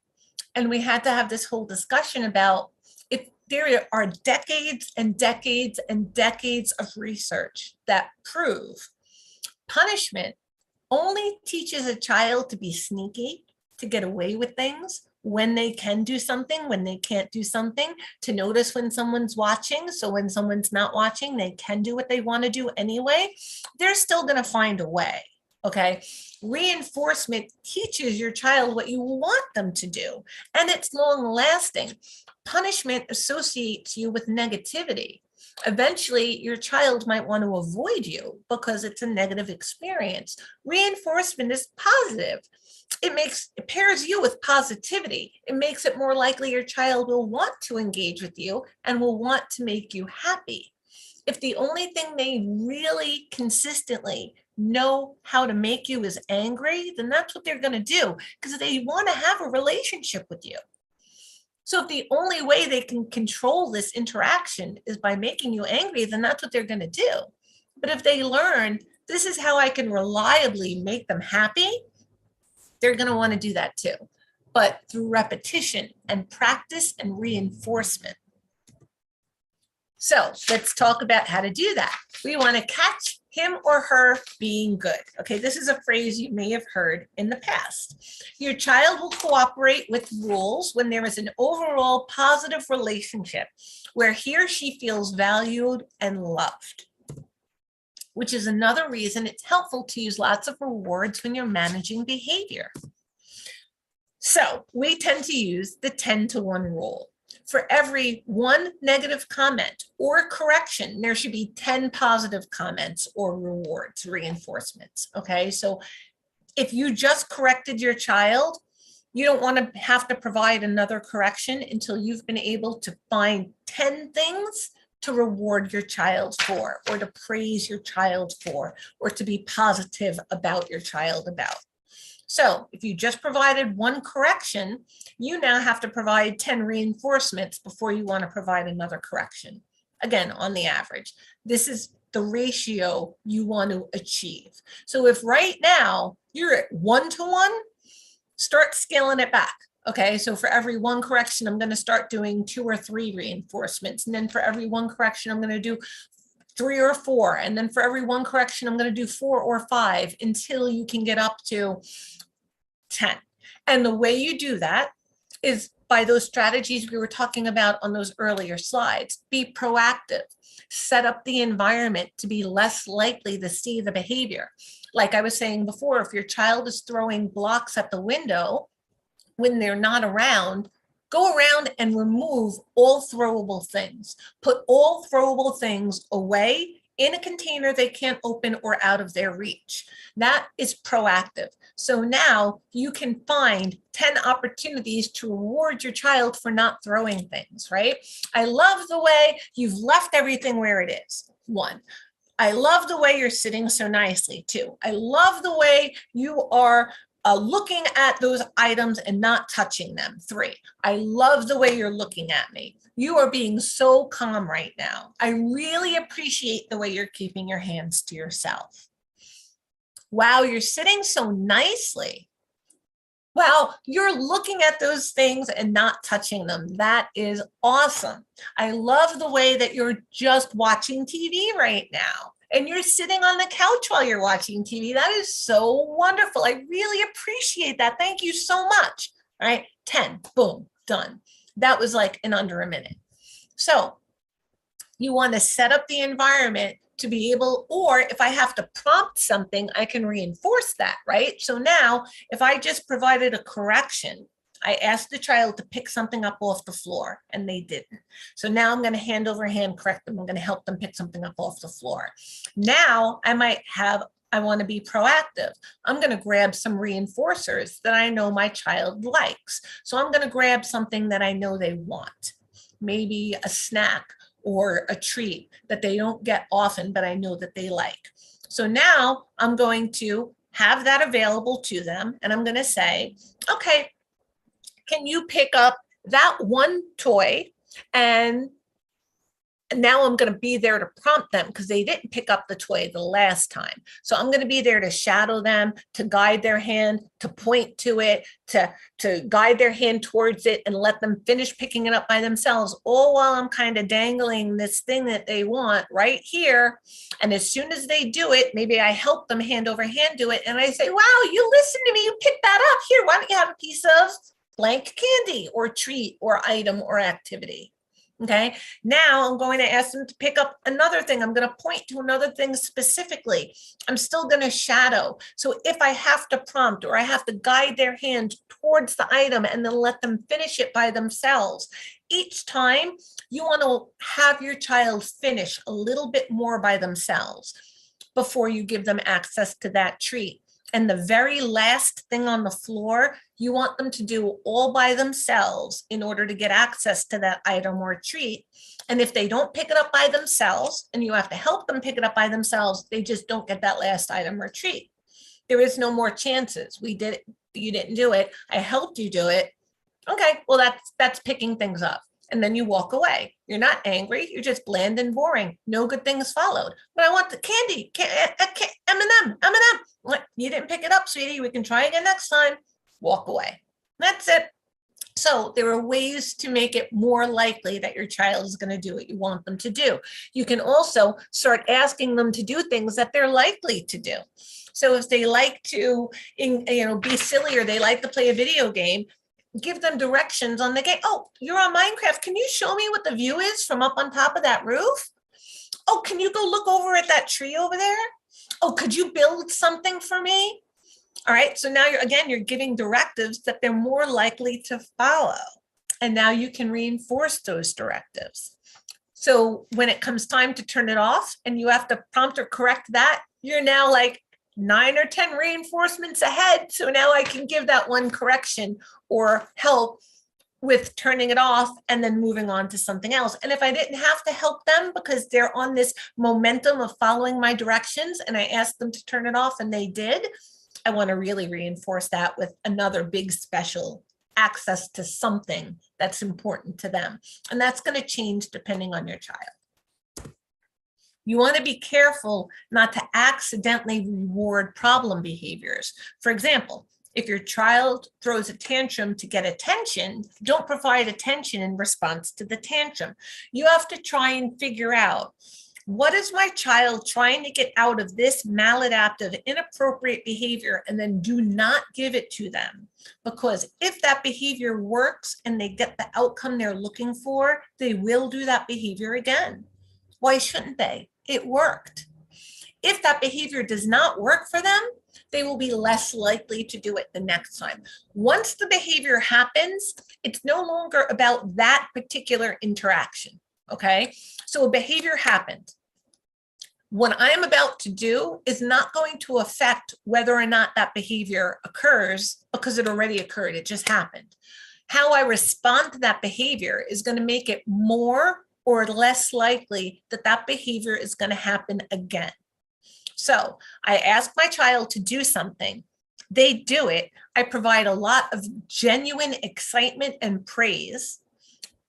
And we had to have this whole discussion about if there are decades and decades and decades of research that prove punishment only teaches a child to be sneaky, to get away with things when they can do something, when they can't do something, to notice when someone's watching. So when someone's not watching, they can do what they want to do anyway. They're still going to find a way. Okay, reinforcement teaches your child what you want them to do, and it's long lasting. Punishment associates you with negativity. Eventually, your child might want to avoid you because it's a negative experience. Reinforcement is positive. It pairs you with positivity. It makes it more likely your child will want to engage with you and will want to make you happy. If the only thing they really consistently know how to make you is angry, then that's what they're going to do because they want to have a relationship with you. So if the only way they can control this interaction is by making you angry, then that's what they're going to do. But if they learn, this is how I can reliably make them happy, they're going to want to do that too. But through repetition and practice and reinforcement. So let's talk about how to do that. We want to catch him or her being good. Okay, this is a phrase you may have heard in the past. Your child will cooperate with rules when there is an overall positive relationship where he or she feels valued and loved, which is another reason it's helpful to use lots of rewards when you're managing behavior. So we tend to use the 10-to-1 rule. For every 1 negative comment or correction, there should be 10 positive comments or rewards, reinforcements. Okay, so if you just corrected your child, You don't want to have to provide another correction until you've been able to find 10 things to reward your child for, or to praise your child for, or to be positive about your child about. So if you just provided one correction, you now have to provide 10 reinforcements before you want to provide another correction. Again, on the average, this is the ratio you want to achieve. So if right now you're at 1-to-1, start scaling it back. Okay, so for every one correction, I'm going to start doing 2 or 3 reinforcements. And then for every one correction, I'm going to do 3 or 4. And then for every one correction, I'm going to do 4 or 5 until you can get up to 10. And the way you do that is by those strategies we were talking about on those earlier slides. Be proactive. Set up the environment to be less likely to see the behavior. Like I was saying before, if your child is throwing blocks at the window when they're not around, go around and remove all throwable things. Put all throwable things away in a container they can't open or out of their reach. That is proactive. So now you can find 10 opportunities to reward your child for not throwing things, right? I love the way you've left everything where it is. 1. I love the way you're sitting so nicely. 2. I love the way you are looking at those items and not touching them. 3. I love the way you're looking at me. You are being so calm right now. I really appreciate the way you're keeping your hands to yourself. Wow, you're sitting so nicely. Wow, you're looking at those things and not touching them. That is awesome. I love the way that you're just watching TV right now. And you're sitting on the couch while you're watching TV. That is so wonderful. I really appreciate that. Thank you so much. All right, 10, boom, done. That was like in under a minute. So you want to set up the environment to be able, or if I have to prompt something, I can reinforce that, right? So now if I just provided a correction, I asked the child to pick something up off the floor and they didn't. So now I'm going to hand over hand correct them. I'm going to help them pick something up off the floor. Now I want to be proactive. I'm going to grab some reinforcers that I know my child likes. So I'm going to grab something that I know they want, maybe a snack or a treat that they don't get often, but I know that they like. So now I'm going to have that available to them. And I'm going to say, okay, can you pick up that one toy? And now I'm going to be there to prompt them because they didn't pick up the toy the last time. So I'm going to be there to shadow them, to guide their hand, to point to it, to guide their hand towards it and let them finish picking it up by themselves, all while I'm kind of dangling this thing that they want right here. And as soon as they do it, maybe I help them hand over hand do it. And I say, wow, you listen to me, you picked that up. Here, why don't you have a piece of blank candy or treat or item or activity? Okay, now I'm going to ask them to pick up another thing. I'm going to point to another thing specifically. I'm still going to shadow. So if I have to prompt or I have to guide their hand towards the item and then let them finish it by themselves, each time you want to have your child finish a little bit more by themselves before you give them access to that treat. And the very last thing on the floor, you want them to do all by themselves in order to get access to that item or treat. And if they don't pick it up by themselves and you have to help them pick it up by themselves, they just don't get that last item or treat. There is no more chances. We did it. You didn't do it. I helped you do it. Okay, well, that's picking things up. And then you walk away. You're not angry. You're just bland and boring. No good things followed. But I want the candy, M&M. You didn't pick it up, sweetie. We can try again next time. Walk away. That's it. So there are ways to make it more likely that your child is going to do what you want them to do. You can also start asking them to do things that they're likely to do. So if they like to, be silly or they like to play a video game, give them directions on the game. Oh, you're on Minecraft. Can you show me what the view is from up on top of that roof? Oh, can you go look over at that tree over there? Oh, could you build something for me? All right. So now you're giving directives that they're more likely to follow. And now you can reinforce those directives. So when it comes time to turn it off and you have to prompt or correct that, you're now like, 9 or 10 reinforcements ahead. So now I can give that one correction or help with turning it off and then moving on to something else. And if I didn't have to help them because they're on this momentum of following my directions and I asked them to turn it off and they did, I want to really reinforce that with another big special access to something that's important to them. And that's going to change depending on your child. You want to be careful not to accidentally reward problem behaviors. For example, if your child throws a tantrum to get attention, don't provide attention in response to the tantrum. You have to try and figure out, what is my child trying to get out of this maladaptive, inappropriate behavior, and then do not give it to them. Because if that behavior works and they get the outcome they're looking for, they will do that behavior again. Why shouldn't they? It worked. If that behavior does not work for them, they will be less likely to do it the next time. Once the behavior happens, it's no longer about that particular interaction, okay? So a behavior happened. What I'm about to do is not going to affect whether or not that behavior occurs because it already occurred, it just happened. How I respond to that behavior is going to make it more or less likely that that behavior is going to happen again. So I ask my child to do something, they do it, I provide a lot of genuine excitement and praise.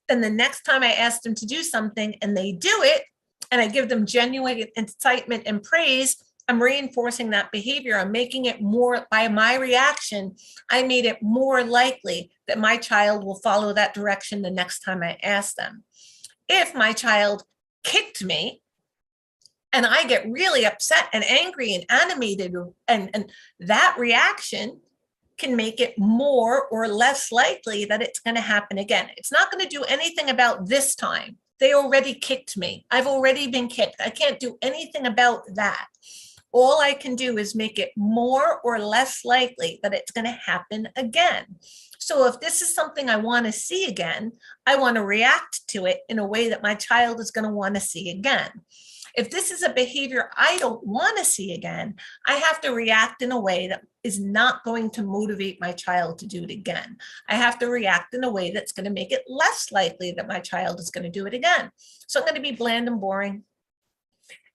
Then the next time I ask them to do something and they do it, and I give them genuine excitement and praise, I'm reinforcing that behavior. I'm making it more, by my reaction, I made it more likely that my child will follow that direction the next time I ask them. If my child kicked me and I get really upset and angry and animated, and that reaction can make it more or less likely that it's going to happen again. It's not going to do anything about this time. They already kicked me. I've already been kicked. I can't do anything about that. All I can do is make it more or less likely that it's going to happen again. So if this is something I want to see again, I want to react to it in a way that my child is going to want to see again. If this is a behavior I don't want to see again, I have to react in a way that is not going to motivate my child to do it again. I have to react in a way that's going to make it less likely that my child is going to do it again. So I'm going to be bland and boring.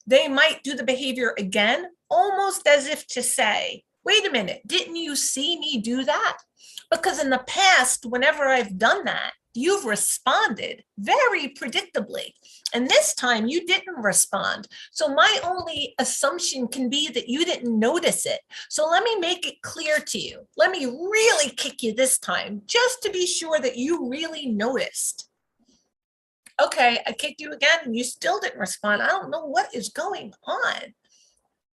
They might do the behavior again, almost as if to say, wait a minute, didn't you see me do that? Because in the past, whenever I've done that, you've responded very predictably. And this time you didn't respond. So my only assumption can be that you didn't notice it. So let me make it clear to you. Let me really kick you this time, just to be sure that you really noticed. Okay, I kicked you again and you still didn't respond. I don't know what is going on.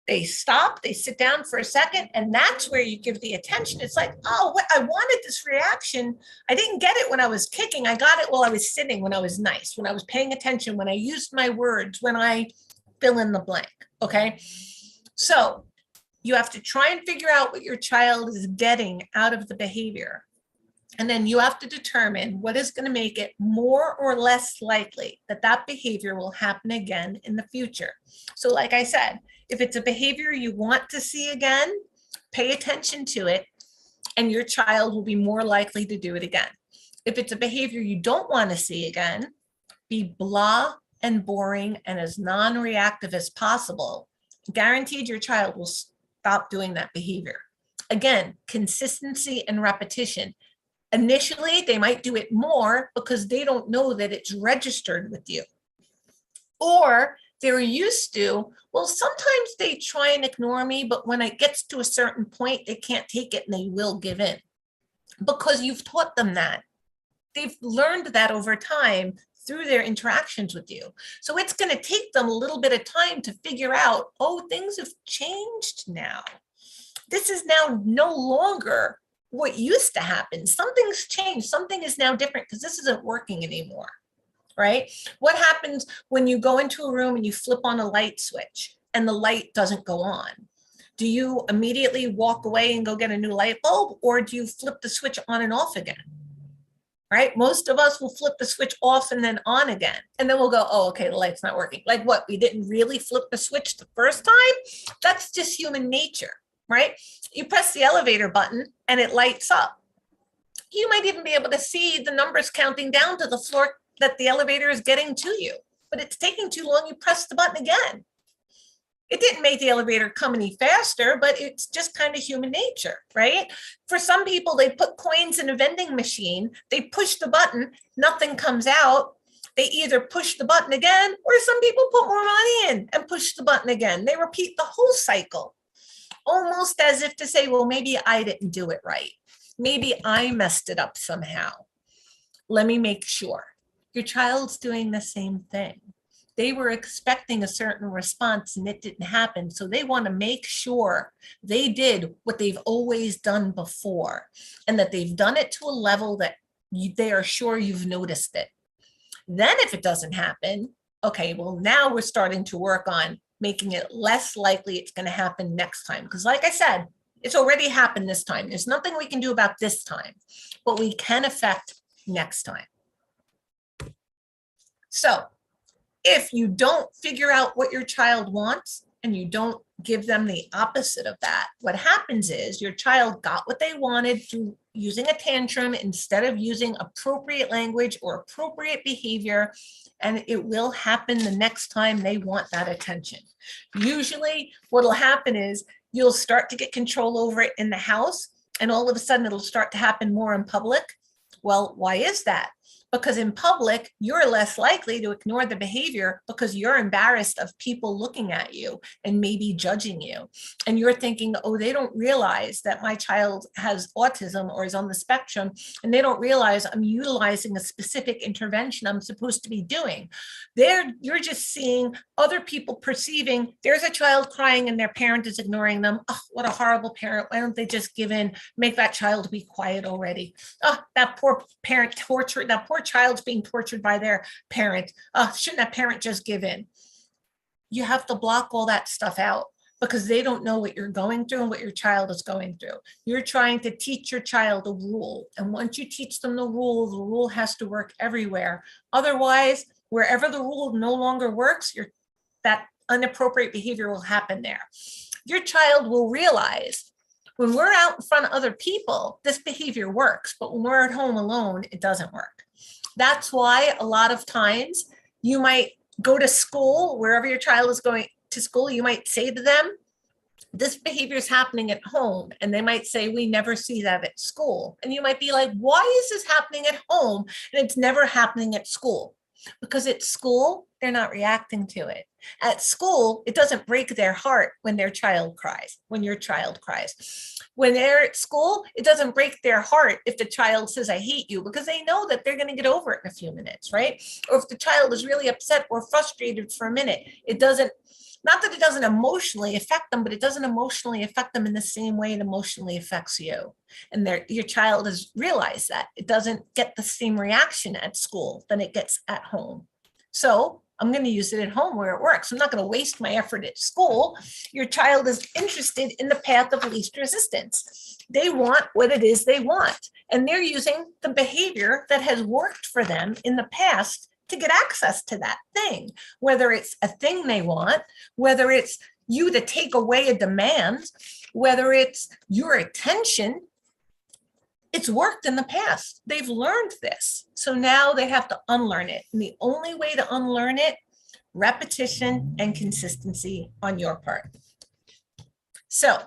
They stop, they sit down for a second, and that's where you give the attention. It's like, oh, what, I wanted this reaction. I didn't get it when I was kicking. I got it while I was sitting, when I was nice, when I was paying attention, when I used my words, when I fill in the blank, okay? So you have to try and figure out what your child is getting out of the behavior. And then you have to determine what is going to make it more or less likely that that behavior will happen again in the future. So like I said, if it's a behavior you want to see again, pay attention to it, and your child will be more likely to do it again. If it's a behavior you don't want to see again, be blah and boring and as non-reactive as possible. Guaranteed your child will stop doing that behavior. Again, consistency and repetition. Initially, they might do it more because they don't know that it's registered with you. Or they're used to, well, sometimes they try and ignore me, but when it gets to a certain point, they can't take it and they will give in because you've taught them that. They've learned that over time through their interactions with you. So it's going to take them a little bit of time to figure out, oh, things have changed now. This is now no longer what used to happen. Something's changed. Something is now different because this isn't working anymore, right? What happens when you go into a room and you flip on a light switch and the light doesn't go on? Do you immediately walk away and go get a new light bulb, or do you flip the switch on and off again? right? Most of us will flip the switch off and then on again. And then we'll go, oh, okay, the light's not working. Like what? We didn't really flip the switch the first time? That's just human nature, right? You press the elevator button and it lights up. You might even be able to see the numbers counting down to the floor that the elevator is getting to you, but it's taking too long. You press the button again. It didn't make the elevator come any faster, but it's just kind of human nature, right? For some people, they put coins in a vending machine, they push the button, nothing comes out. They either push the button again, or some people put more money in and push the button again. They repeat the whole cycle, almost as if to say, well, maybe I didn't do it right. Maybe I messed it up somehow. Let me make sure. Your child's doing the same thing. They were expecting a certain response and it didn't happen. So they want to make sure they did what they've always done before and that they've done it to a level that they are sure you've noticed it. Then if it doesn't happen, okay, well, now we're starting to work on making it less likely it's going to happen next time. Because like I said, it's already happened this time. There's nothing we can do about this time, but we can affect next time. So if you don't figure out what your child wants and you don't give them the opposite of that, what happens is your child got what they wanted through using a tantrum instead of using appropriate language or appropriate behavior, and it will happen the next time they want that attention. Usually what'll happen is you'll start to get control over it in the house, and all of a sudden it'll start to happen more in public. Well, why is that? Because in public, you're less likely to ignore the behavior because you're embarrassed of people looking at you and maybe judging you. And you're thinking, oh, they don't realize that my child has autism or is on the spectrum, and they don't realize I'm utilizing a specific intervention I'm supposed to be doing. You're just seeing other people perceiving there's a child crying and their parent is ignoring them. Oh, what a horrible parent. Why don't they just give in, make that child be quiet already? Oh, that poor parent tortured, that poor child's being tortured by their parent. Shouldn't that parent just give in? You have to block all that stuff out because they don't know what you're going through and what your child is going through. You're trying to teach your child a rule. And once you teach them the rule has to work everywhere. Otherwise, wherever the rule no longer works, that inappropriate behavior will happen there. Your child will realize when we're out in front of other people, this behavior works, but when we're at home alone, it doesn't work. That's why a lot of times you might go to school, wherever your child is going to school, you might say to them, this behavior is happening at home. And they might say, we never see that at school. And you might be like, why is this happening at home and it's never happening at school? Because at school, they're not reacting to it. At school, it doesn't break their heart when their child cries, when your child cries. When they're at school, it doesn't break their heart if the child says, I hate you, because they know that they're going to get over it in a few minutes, right? Or if the child is really upset or frustrated for a minute, it doesn't, not that it doesn't emotionally affect them, but it doesn't emotionally affect them in the same way it emotionally affects you. And your child has realized that it doesn't get the same reaction at school than it gets at home. So I'm going to use it at home where it works. I'm not going to waste my effort at school. Your child is interested in the path of least resistance. They want what it is they want. And they're using the behavior that has worked for them in the past to get access to that thing, whether it's a thing they want, whether it's you to take away a demand, whether it's your attention. It's worked in the past. They've learned this. So now they have to unlearn it. And the only way to unlearn it, repetition and consistency on your part. So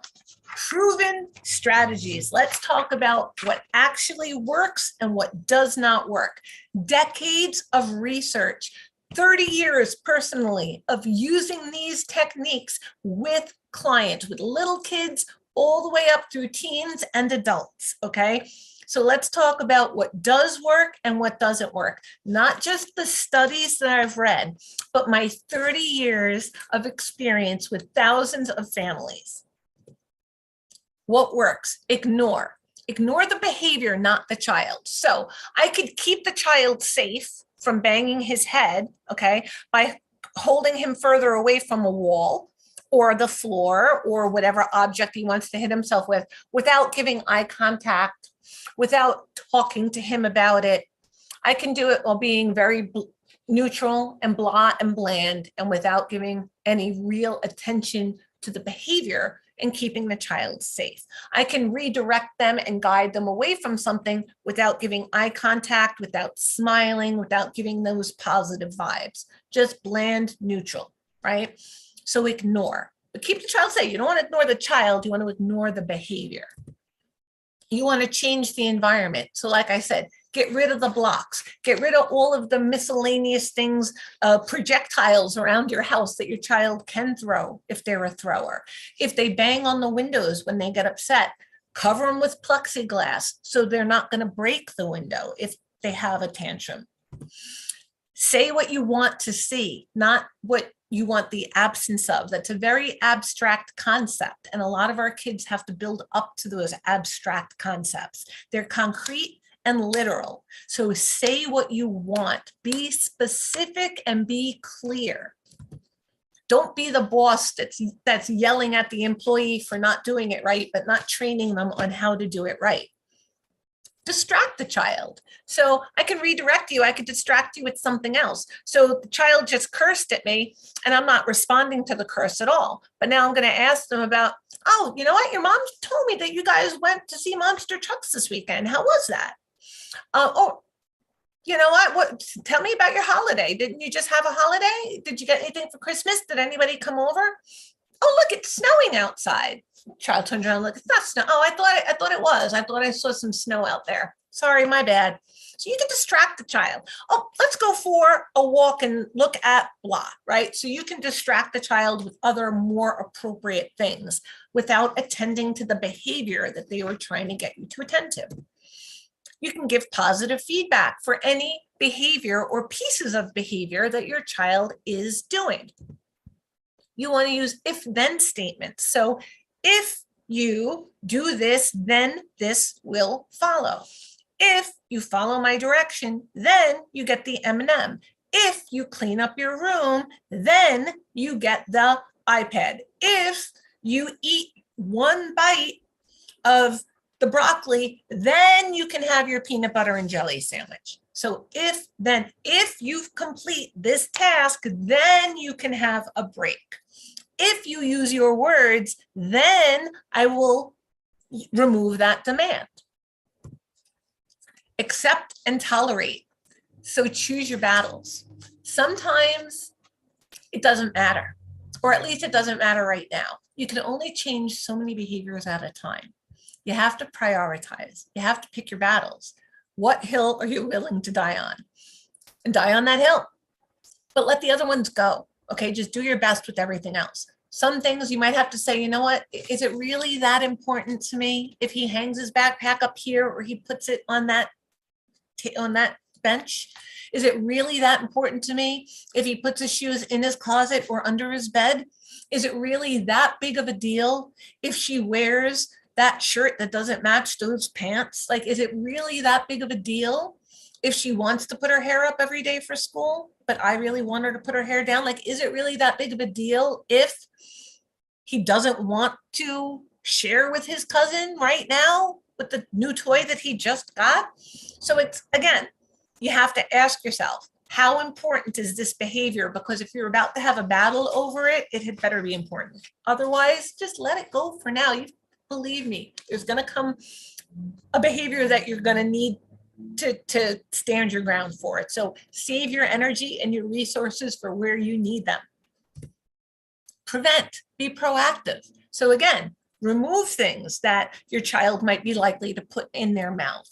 proven strategies. Let's talk about what actually works and what does not work. Decades of research, 30 years personally of using these techniques with clients, with little kids, all the way up through teens and adults, okay? So let's talk about what does work and what doesn't work. Not just the studies that I've read, but my 30 years of experience with thousands of families. What works? Ignore. Ignore the behavior, not the child. So I could keep the child safe from banging his head, okay, by holding him further away from a wall or the floor or whatever object he wants to hit himself with, without giving eye contact, without talking to him about it, I can do it while being very neutral and blah and bland and without giving any real attention to the behavior and keeping the child safe. I can redirect them and guide them away from something without giving eye contact, without smiling, without giving those positive vibes, just bland, neutral, right? So ignore, but keep the child safe. You don't want to ignore the child, you want to ignore the behavior. You want to change the environment. So like I said, get rid of the blocks, get rid of all of the miscellaneous things, projectiles around your house that your child can throw if they're a thrower. If they bang on the windows when they get upset, cover them with plexiglass so they're not going to break the window if they have a tantrum. Say what you want to see, not what you want the absence of. That's a very abstract concept. And a lot of our kids have to build up to those abstract concepts. They're concrete and literal. So say what you want, be specific and be clear. Don't be the boss that's yelling at the employee for not doing it right, but not training them on how to do it right. Distract the child. So I can redirect you. I could distract you with something else. So the child just cursed at me and I'm not responding to the curse at all. But now I'm going to ask them about, oh, you know what? Your mom told me that you guys went to see Monster Trucks this weekend. How was that? Oh, you know what? Tell me about your holiday. Didn't you just have a holiday? Did you get anything for Christmas? Did anybody come over? Oh, look, it's snowing outside. Child turns around, look, it's not snow. Oh, I thought it was. I thought I saw some snow out there. Sorry, my bad. So you can distract the child. Oh, let's go for a walk and look at blah, right? So you can distract the child with other more appropriate things without attending to the behavior that they were trying to get you to attend to. You can give positive feedback for any behavior or pieces of behavior that your child is doing. You want to use if-then statements. So if you do this, then this will follow. If you follow my direction, then you get the M&M. If you clean up your room, then you get the iPad. If you eat one bite of the broccoli, then you can have your peanut butter and jelly sandwich. So if you complete this task, then you can have a break. If you use your words, then I will remove that demand. Accept and tolerate. So choose your battles. Sometimes it doesn't matter, or at least it doesn't matter right now. You can only change so many behaviors at a time. You have to prioritize. You have to pick your battles. What hill are you willing to die on? And die on that hill. But let the other ones go. Okay, just do your best with everything else. Some things you might have to say, you know what, is it really that important to me if he hangs his backpack up here or he puts it on that bench? Is it really that important to me if he puts his shoes in his closet or under his bed? Is it really that big of a deal if she wears that shirt that doesn't match those pants? Like, is it really that big of a deal if she wants to put her hair up every day for school, but I really want her to put her hair down? Like, is it really that big of a deal if he doesn't want to share with his cousin right now with the new toy that he just got? So it's, again, you have to ask yourself, how important is this behavior? Because if you're about to have a battle over it, it had better be important. Otherwise, just let it go for now. You believe me, there's going to come a behavior that you're going to need to stand your ground for it. So save your energy and your resources for where you need them. Prevent, be proactive. So again, remove things that your child might be likely to put in their mouth.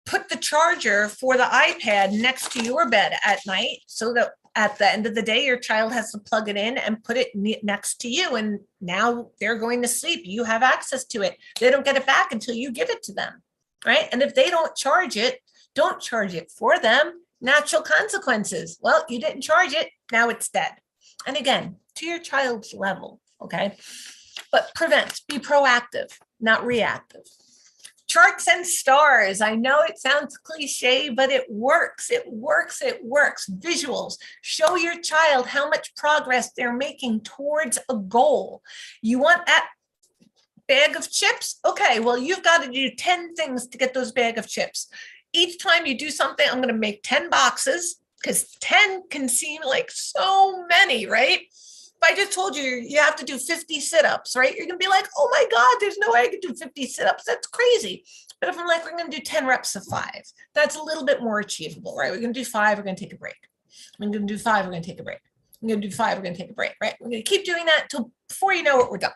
Put the charger for the iPad next to your bed at night so that at the end of the day, your child has to plug it in and put it next to you. And now they're going to sleep. You have access to it. They don't get it back until you give it to them, right? And if they don't charge it, don't charge it for them. Natural consequences. Well, you didn't charge it. Now it's dead. And again, to your child's level, okay? But prevent, be proactive, not reactive. Charts and stars. I know it sounds cliche, but it works. It works. It works. Visuals. Show your child how much progress they're making towards a goal. You want that bag of chips? Okay, well, you've got to do 10 things to get those bag of chips. Each time you do something, I'm going to make 10 boxes because 10 can seem like so many, right? If I just told you you have to do 50 sit-ups, right? You're going to be like, oh my God, there's no way I can do 50 sit-ups. That's crazy. But if I'm like, we're going to do 10 reps of 5, that's a little bit more achievable, right? We're going to do 5, we're going to take a break. I'm going to do 5, we're going to take a break. I'm going to do 5, we're going to take a break, right? We're going to keep doing that until before you know it, we're done.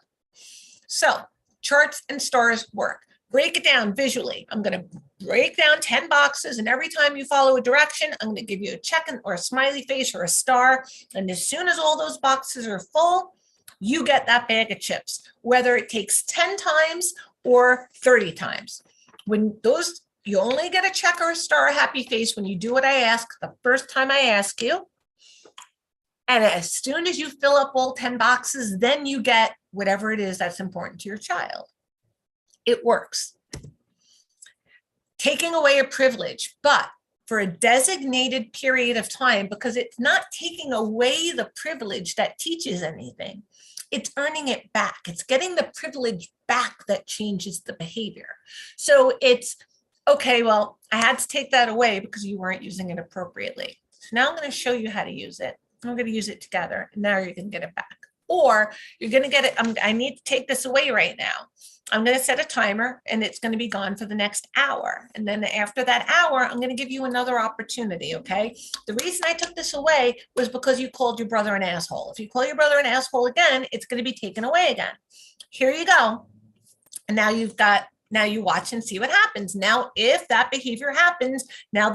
So charts and stars work. Break it down visually. I'm going to break down 10 boxes, and every time you follow a direction, I'm going to give you a check or a smiley face or a star. And as soon as all those boxes are full, you get that bag of chips, whether it takes 10 times or 30 times. When those, you only get a check or a star, a happy face when you do what I ask the first time I ask you. And as soon as you fill up all 10 boxes, then you get whatever it is that's important to your child. It works. Taking away a privilege, but for a designated period of time, because it's not taking away the privilege that teaches anything. It's earning it back. It's getting the privilege back that changes the behavior. So it's, okay, well, I had to take that away because you weren't using it appropriately. So now I'm going to show you how to use it. I'm going to use it together. And now you're going to get it back. Or you're going to get it, I need to take this away right now. I'm going to set a timer and it's going to be gone for the next hour. And then after that hour, I'm going to give you another opportunity, okay? The reason I took this away was because you called your brother an asshole. If you call your brother an asshole again, it's going to be taken away again. Here you go. And now you've got, now you watch and see what happens. Now, if that behavior happens, now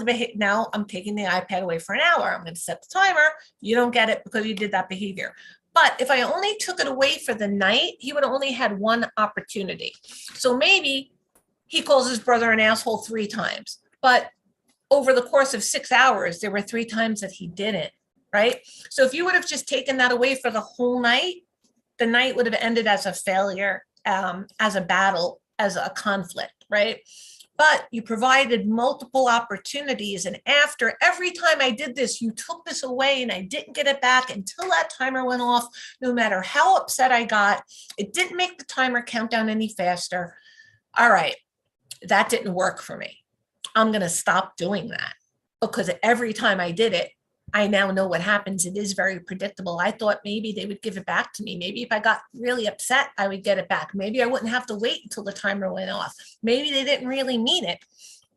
I'm taking the iPad away for an hour. I'm going to set the timer. You don't get it because you did that behavior. But if I only took it away for the night, he would have only had one opportunity. So maybe he calls his brother an asshole 3 times, but over the course of 6 hours, there were 3 times that he didn't, right? So if you would have just taken that away for the whole night, the night would have ended as a failure, as a battle, as a conflict, right? But you provided multiple opportunities. And after every time I did this, you took this away and I didn't get it back until that timer went off. No matter how upset I got, it didn't make the timer count down any faster. All right, that didn't work for me. I'm going to stop doing that because every time I did it, I now know what happens. It is very predictable. I thought maybe they would give it back to me. Maybe if I got really upset, I would get it back. Maybe I wouldn't have to wait until the timer went off. Maybe they didn't really mean it,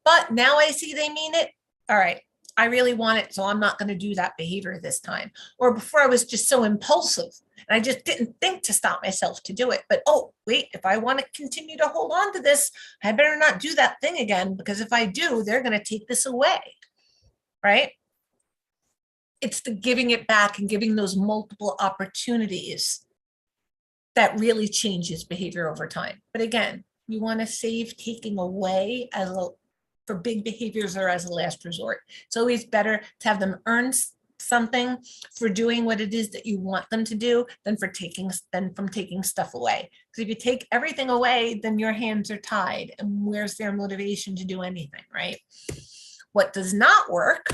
but now I see they mean it. All right, I really want it, so I'm not going to do that behavior this time. Or before I was just so impulsive and I just didn't think to stop myself to do it. But oh, wait, if I want to continue to hold on to this, I better not do that thing again, because if I do, they're going to take this away, right? It's the giving it back and giving those multiple opportunities that really changes behavior over time. But again, you want to save taking away for big behaviors or as a last resort. It's always better to have them earn something for doing what it is that you want them to do than from taking stuff away. Because if you take everything away, then your hands are tied. And where's their motivation to do anything, right? What does not work?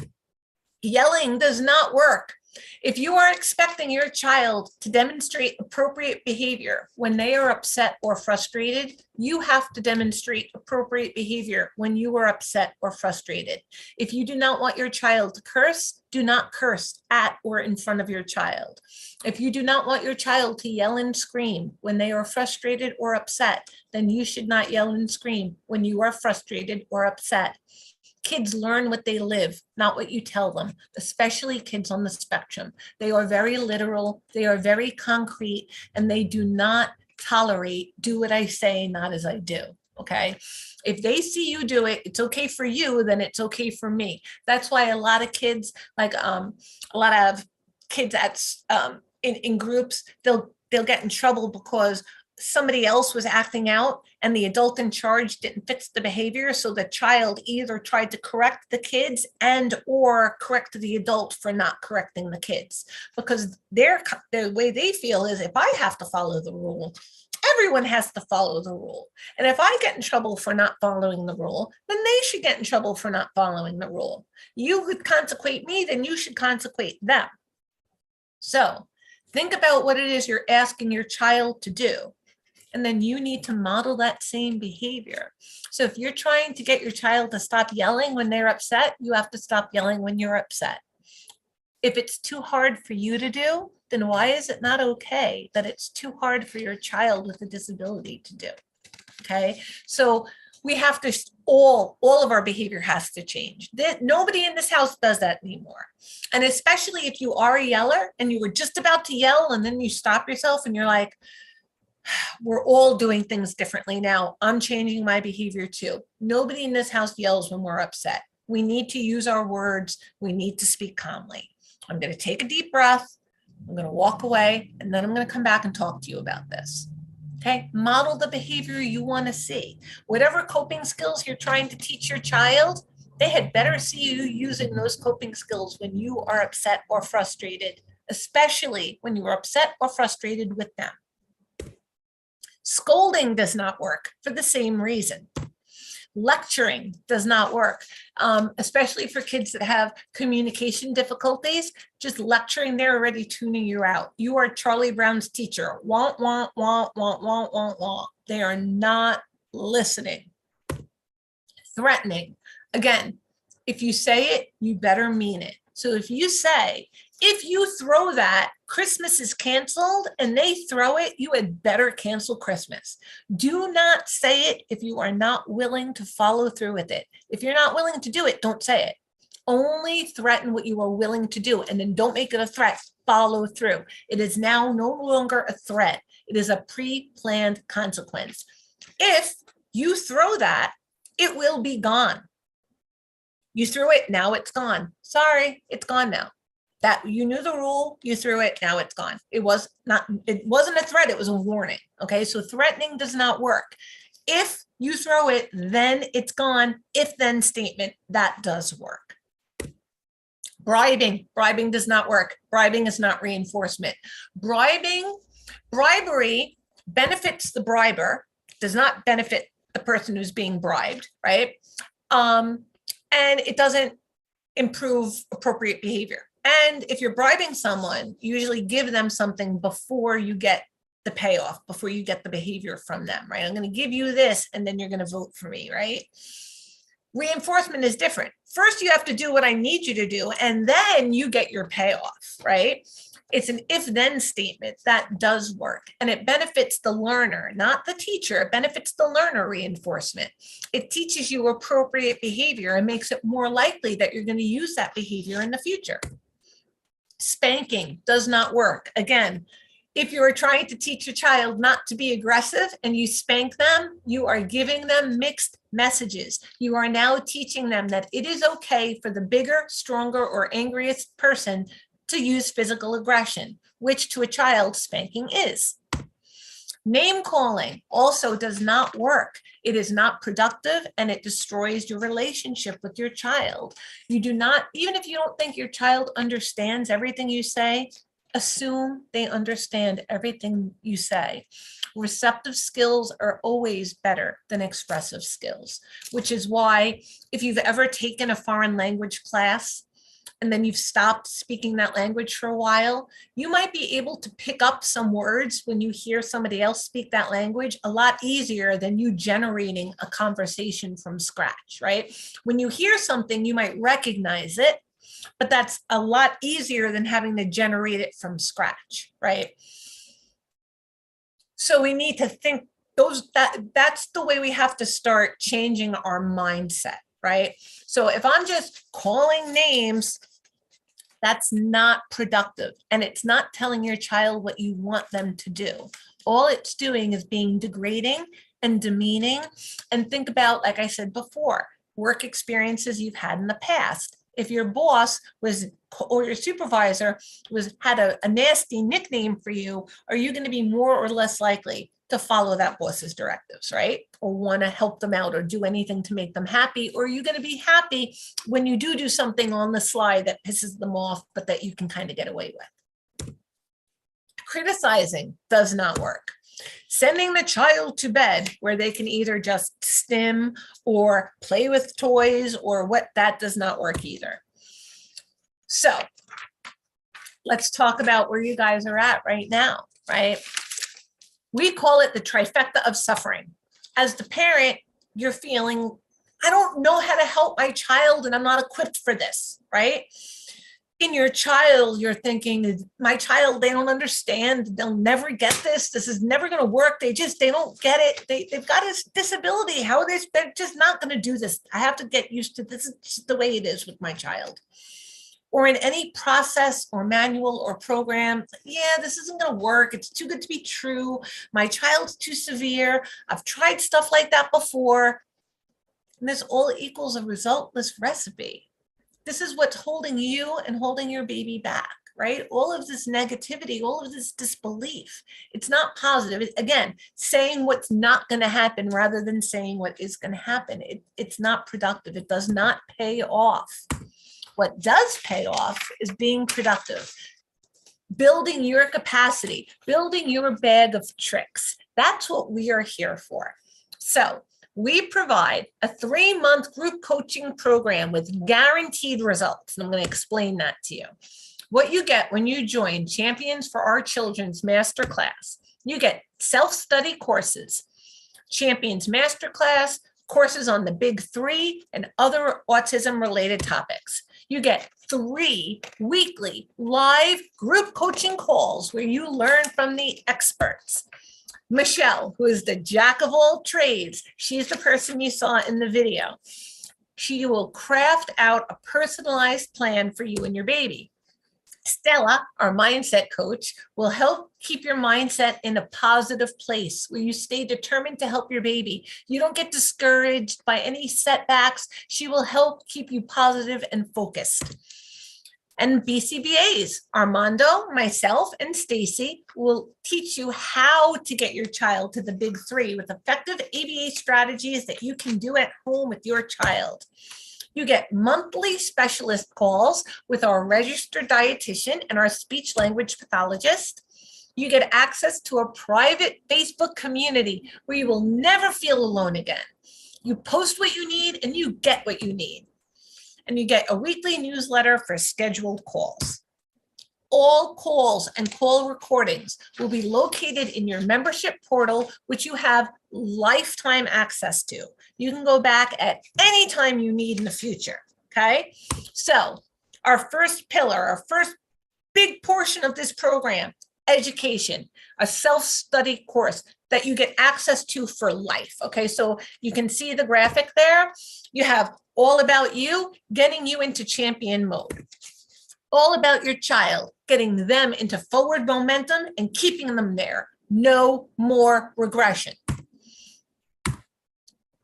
Yelling does not work. If you are expecting your child to demonstrate appropriate behavior when they are upset or frustrated, you have to demonstrate appropriate behavior when you are upset or frustrated. If you do not want your child to curse, do not curse at or in front of your child. If you do not want your child to yell and scream when they are frustrated or upset, then you should not yell and scream when you are frustrated or upset. Kids learn what they live, not what you tell them, especially kids on the spectrum. They are very literal, they are very concrete, and they do not tolerate do what I say, not as I do, okay? If they see you do it, it's okay for you, then it's okay for me. That's why a lot of kids, like a lot of kids at in groups, they'll get in trouble because somebody else was acting out and the adult in charge didn't fix the behavior. So the child either tried to correct the kids and or correct the adult for not correcting the kids, because the way they feel is if I have to follow the rule, everyone has to follow the rule. And if I get in trouble for not following the rule, then they should get in trouble for not following the rule. You would consecrate me, then you should consecrate them. So think about what it is you're asking your child to do. And then you need to model that same behavior. So if you're trying to get your child to stop yelling when they're upset, you have to stop yelling when you're upset. If it's too hard for you to do, then why is it not okay that it's too hard for your child with a disability to do? Okay, so we have to, all of our behavior has to change. Nobody in this house does that anymore. And especially if you are a yeller and you were just about to yell and then you stop yourself and you're like, we're all doing things differently now. I'm changing my behavior too. Nobody in this house yells when we're upset. We need to use our words. We need to speak calmly. I'm going to take a deep breath. I'm going to walk away, and then I'm going to come back and talk to you about this. Okay, model the behavior you want to see. Whatever coping skills you're trying to teach your child, they had better see you using those coping skills when you are upset or frustrated, especially when you are upset or frustrated with them. Scolding does not work for the same reason. Lecturing does not work, especially for kids that have communication difficulties. Just lecturing, they're already tuning you out. You are Charlie Brown's teacher. Want, want, want, want, want, want, want. They are not listening. Threatening. Again, if you say it, you better mean it. So if you say, if you throw that, Christmas is canceled, and they throw it, you had better cancel Christmas. Do not say it if you are not willing to follow through with it. If you're not willing to do it, don't say it. Only threaten what you are willing to do, and then don't make it a threat. Follow through. It is now no longer a threat. It is a pre-planned consequence. If you throw that, it will be gone. You threw it, now it's gone. Sorry, it's gone now. That you knew the rule, you threw it, now it's gone. It wasn't a threat, it was a warning. Okay, so threatening does not work. If you throw it, then it's gone. If then statement, that does work. Bribing does not work. Bribing is not reinforcement. Bribery benefits the briber, does not benefit the person who's being bribed, right? And it doesn't improve appropriate behavior. And if you're bribing someone, you usually give them something before you get the payoff, before you get the behavior from them, right? I'm going to give you this, and then you're going to vote for me, right? Reinforcement is different. First, you have to do what I need you to do, and then you get your payoff, right? It's an if-then statement that does work, and it benefits the learner, not the teacher. It benefits the learner. Reinforcement. It teaches you appropriate behavior and makes it more likely that you're going to use that behavior in the future. Spanking does not work. Again, if you are trying to teach a child not to be aggressive and you spank them, you are giving them mixed messages. You are now teaching them that it is okay for the bigger, stronger, or angriest person to use physical aggression, which to a child spanking is. Name calling also does not work. It is not productive, and it destroys your relationship with your child. You do not, even if you don't think your child understands everything you say, assume they understand everything you say. Receptive skills are always better than expressive skills, which is why if you've ever taken a foreign language class and then you've stopped speaking that language for a while, you might be able to pick up some words when you hear somebody else speak that language a lot easier than you generating a conversation from scratch, right? When you hear something, you might recognize it, but that's a lot easier than having to generate it from scratch, right? So we need to think that's the way we have to start changing our mindset, right? So if I'm just calling names, that's not productive, and it's not telling your child what you want them to do. All it's doing is being degrading and demeaning. And think about, like I said before, work experiences you've had in the past. If your boss was, or your supervisor had a nasty nickname for you, are you going to be more or less likely to follow that boss's directives, right? Or want to help them out or do anything to make them happy? Or are you going to be happy when you do something on the sly that pisses them off, but that you can kind of get away with? Criticizing does not work. Sending the child to bed where they can either just stim or play with toys or what, that does not work either. So let's talk about where you guys are at right now, right? We call it the trifecta of suffering. As the parent, you're feeling, I don't know how to help my child and I'm not equipped for this, right? In your child, you're thinking, my child, they don't understand. They'll never get this. This is never going to work. They don't get it. They've got a disability. How are they? They're just not going to do this. I have to get used to this. Is just the way it is with my child. Or in any process or manual or program, yeah, this isn't going to work. It's too good to be true. My child's too severe. I've tried stuff like that before. And this all equals a resultless recipe. This is what's holding you and holding your baby back, right? All of this negativity, all of this disbelief, it's not positive. Again, saying what's not going to happen rather than saying what is going to happen. It's not productive. It does not pay off. What does pay off is being productive, building your capacity, building your bag of tricks. That's what we are here for. So we provide a 3-month group coaching program with guaranteed results. And I'm going to explain that to you. What you get when you join Champions for Our Children's Masterclass, you get self-study courses, Champions Masterclass, courses on the big 3 and other autism-related topics. You get 3 weekly live group coaching calls where you learn from the experts. Michelle, who is the jack of all trades, she's the person you saw in the video. She will craft out a personalized plan for you and your baby. Stella, our mindset coach, will help keep your mindset in a positive place where you stay determined to help your baby. You don't get discouraged by any setbacks. She will help keep you positive and focused. And BCBAs, Armando, myself, and Stacy will teach you how to get your child to the big 3 with effective ABA strategies that you can do at home with your child. You get monthly specialist calls with our registered dietitian and our speech language pathologist. You get access to a private Facebook community where you will never feel alone again. You post what you need and you get what you need. And you get a weekly newsletter for scheduled calls. All calls and call recordings will be located in your membership portal, which you have lifetime access to. You can go back at any time you need in the future, okay? So our first pillar, our first big portion of this program, education, a self-study course that you get access to for life, okay? So you can see the graphic there. You have all about you, getting you into champion mode. All about your child, getting them into forward momentum and keeping them there. No more regression.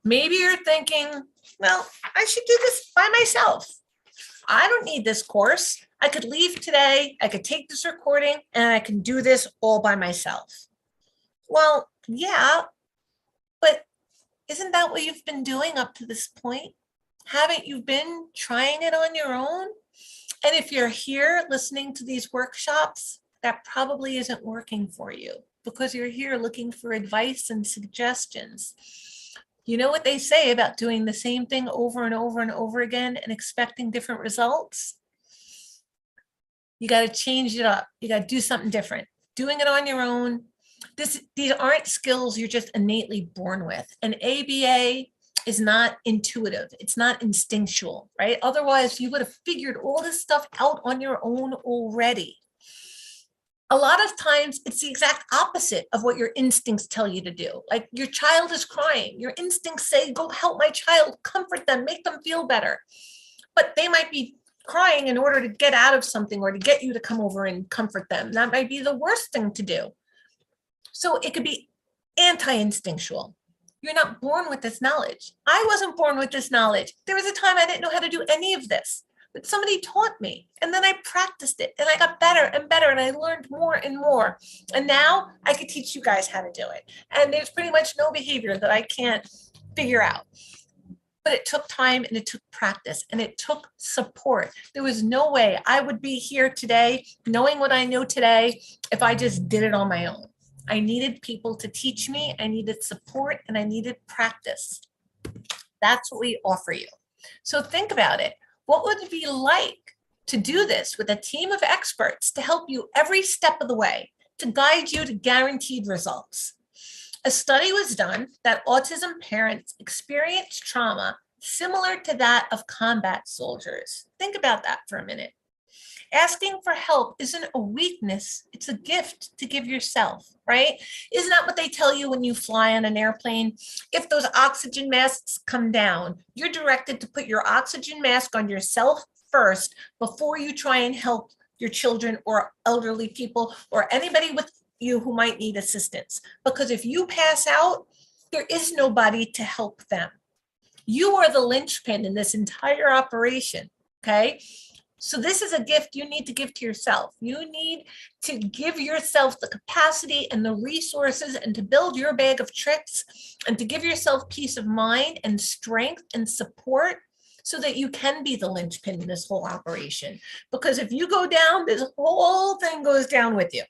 Maybe you're thinking, well, I should do this by myself. I don't need this course. I could leave today, I could take this recording, and I can do this all by myself. Well, yeah, but isn't that what you've been doing up to this point? Haven't you been trying it on your own? And if you're here listening to these workshops, that probably isn't working for you because you're here looking for advice and suggestions. You know what they say about doing the same thing over and over and over again and expecting different results? You got to change it up. You got to do something different. Doing it on your own. These aren't skills you're just innately born with. An ABA is not intuitive. It's not instinctual, right? Otherwise, you would have figured all this stuff out on your own already. A lot of times, it's the exact opposite of what your instincts tell you to do. Like your child is crying. Your instincts say, go help my child, comfort them, make them feel better. But they might be crying in order to get out of something or to get you to come over and comfort them. That might be the worst thing to do. So it could be anti-instinctual. You're not born with this knowledge. I wasn't born with this knowledge. There was a time I didn't know how to do any of this, but somebody taught me and then I practiced it and I got better and better and I learned more and more. And now I could teach you guys how to do it. And there's pretty much no behavior that I can't figure out. But it took time and it took practice and it took support. There was no way I would be here today knowing what I know today if I just did it on my own. I needed people to teach me, I needed support, and I needed practice. That's what we offer you. So think about it. What would it be like to do this with a team of experts to help you every step of the way, to guide you to guaranteed results. A study was done that autism parents experience trauma similar to that of combat soldiers. Think about that for a minute. Asking for help isn't a weakness, it's a gift to give yourself, right? Isn't that what they tell you when you fly on an airplane? If those oxygen masks come down, you're directed to put your oxygen mask on yourself first before you try and help your children or elderly people or anybody with you who might need assistance. Because if you pass out, there is nobody to help them. You are the linchpin in this entire operation, okay? So this is a gift you need to give to yourself. You need to give yourself the capacity and the resources and to build your bag of tricks and to give yourself peace of mind and strength and support so that you can be the linchpin in this whole operation. Because if you go down, this whole thing goes down with you.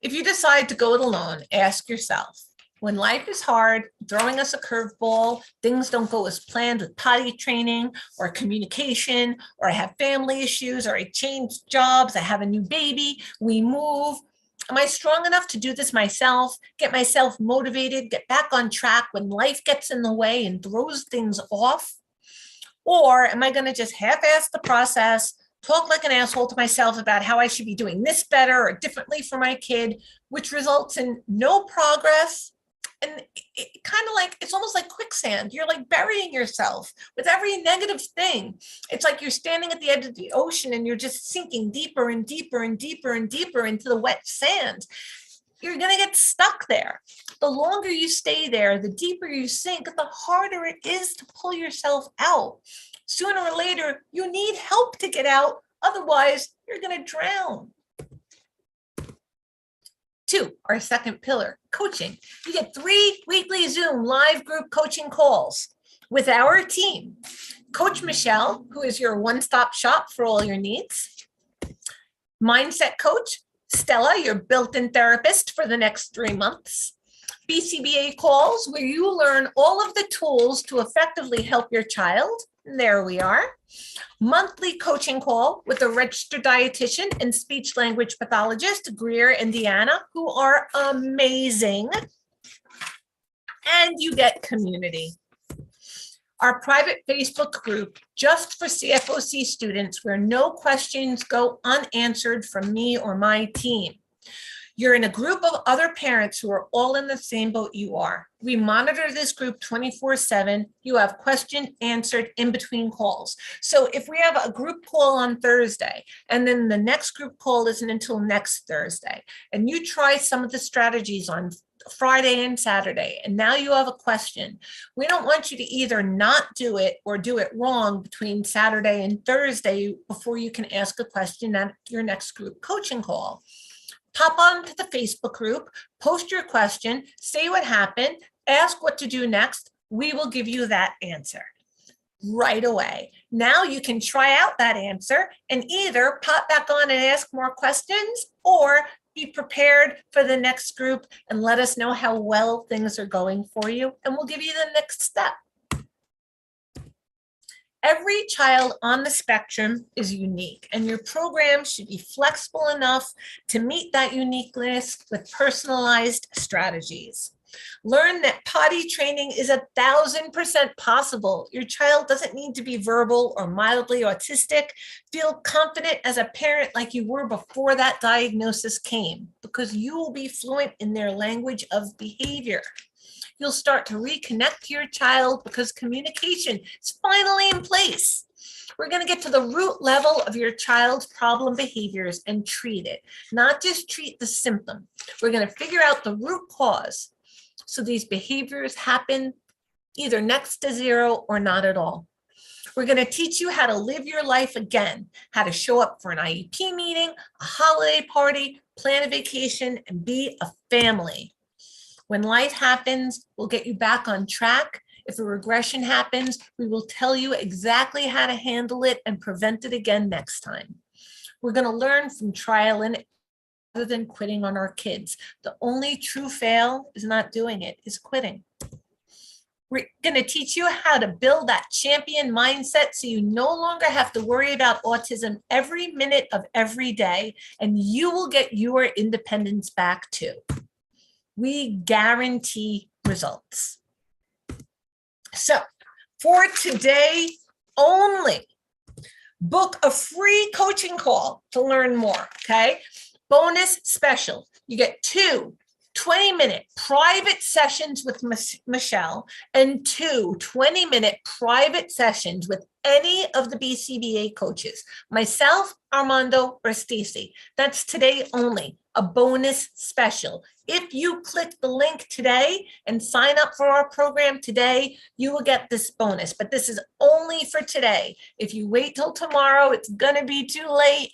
If you decide to go it alone, ask yourself, when life is hard, throwing us a curveball, things don't go as planned with potty training or communication, or I have family issues, or I change jobs, I have a new baby, we move. Am I strong enough to do this myself, get myself motivated, get back on track when life gets in the way and throws things off? Or am I going to just half-ass the process, talk like an asshole to myself about how I should be doing this better or differently for my kid, which results in no progress? And it kind of like, it's almost like quicksand. You're like burying yourself with every negative thing. It's like you're standing at the edge of the ocean and you're just sinking deeper and deeper and deeper and deeper into the wet sand. You're going to get stuck there. The longer you stay there, the deeper you sink, the harder it is to pull yourself out. Sooner or later, you need help to get out. Otherwise, you're going to drown. 2, our second pillar, coaching. You get 3 weekly Zoom live group coaching calls with our team. Coach Michelle, who is your one-stop shop for all your needs. Mindset coach, Stella, your built-in therapist for the next 3 months. BCBA calls, where you learn all of the tools to effectively help your child. And there we are. Monthly coaching call with a registered dietitian and speech language pathologist, Greer, Indiana, who are amazing. And you get community. Our private Facebook group just for CFOC students where no questions go unanswered from me or my team. You're in a group of other parents who are all in the same boat you are. We monitor this group 24/7. You have question answered in between calls. So if we have a group call on Thursday, and then the next group call isn't until next Thursday, and you try some of the strategies on Friday and Saturday, and now you have a question, we don't want you to either not do it or do it wrong between Saturday and Thursday before you can ask a question at your next group coaching call. Pop onto the Facebook group, post your question, say what happened, ask what to do next. We will give you that answer right away. Now you can try out that answer and either pop back on and ask more questions or be prepared for the next group and let us know how well things are going for you, and we'll give you the next step. Every child on the spectrum is unique, and your program should be flexible enough to meet that uniqueness with personalized strategies. Learn that potty training is 1,000% possible. Your child doesn't need to be verbal or mildly autistic. Feel confident as a parent like you were before that diagnosis came, because you will be fluent in their language of behavior. You'll start to reconnect to your child because communication is finally in place. We're going to get to the root level of your child's problem behaviors and treat it, not just treat the symptom. We're going to figure out the root cause so these behaviors happen either next to zero or not at all. We're going to teach you how to live your life again, how to show up for an IEP meeting, a holiday party, plan a vacation, and be a family. When life happens, we'll get you back on track. If a regression happens, we will tell you exactly how to handle it and prevent it again next time. We're going to learn from trial and rather than quitting on our kids. The only true fail is not doing it, is quitting. We're going to teach you how to build that champion mindset so you no longer have to worry about autism every minute of every day, and you will get your independence back too. We guarantee results. So for today only, book a free coaching call to learn more, okay? Bonus special. You get 2 20-minute private sessions with Michelle and 2 20-minute private sessions with any of the BCBA coaches, myself, Armando, or Stacy. That's today only, a bonus special. If you click the link today and sign up for our program today, you will get this bonus, but this is only for today. If you wait till tomorrow, it's gonna be too late.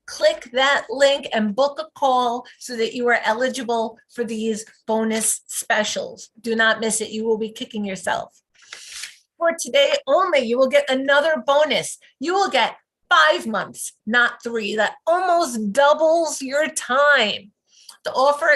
Click that link and book a call so that you are eligible for these bonus specials. Do not miss it. You will be kicking yourself. For today only, you will get another bonus. You will get 5 months, not 3. That almost doubles your time. The offer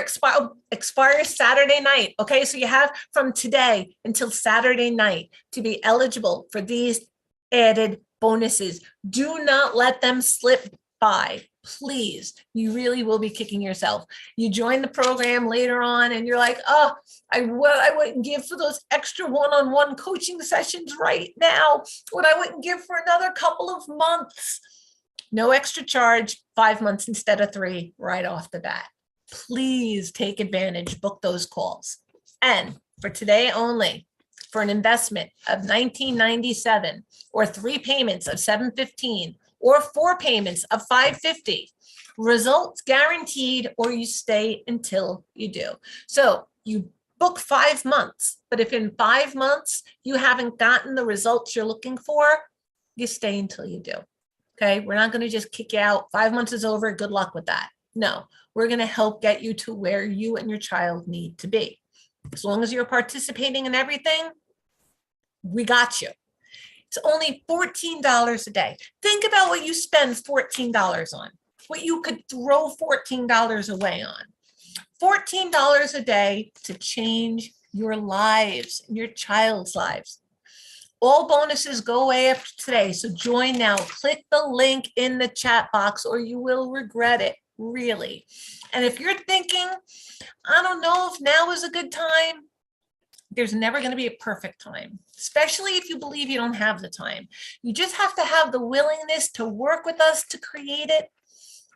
expires Saturday night. Okay, so you have from today until Saturday night to be eligible for these added bonuses. Do not let them slip by, please. You really will be kicking yourself. You join the program later on and you're like, oh, I wouldn't give for those extra one-on-one coaching sessions right now, what I wouldn't give for another couple of months. No extra charge, 5 months instead of 3 right off the bat. Please take advantage, book those calls. And for today only, for an investment of $19.97 or 3 payments of $7.15 or 4 payments of $5.50, results guaranteed, or you stay until you do. So you book 5 months, but if in 5 months you haven't gotten the results you're looking for, you stay until you do. Okay, we're not going to just kick you out. 5 months is over. Good luck with that. No, we're going to help get you to where you and your child need to be. As long as you're participating in everything, we got you. It's only $14 a day. Think about what you spend $14 on, what you could throw $14 away on. $14 a day to change your lives and your child's lives. All bonuses go away after today, so join now. Click the link in the chat box or you will regret it, really. And if you're thinking, I don't know if now is a good time, there's never going to be a perfect time, especially if you believe you don't have the time. You just have to have the willingness to work with us to create it.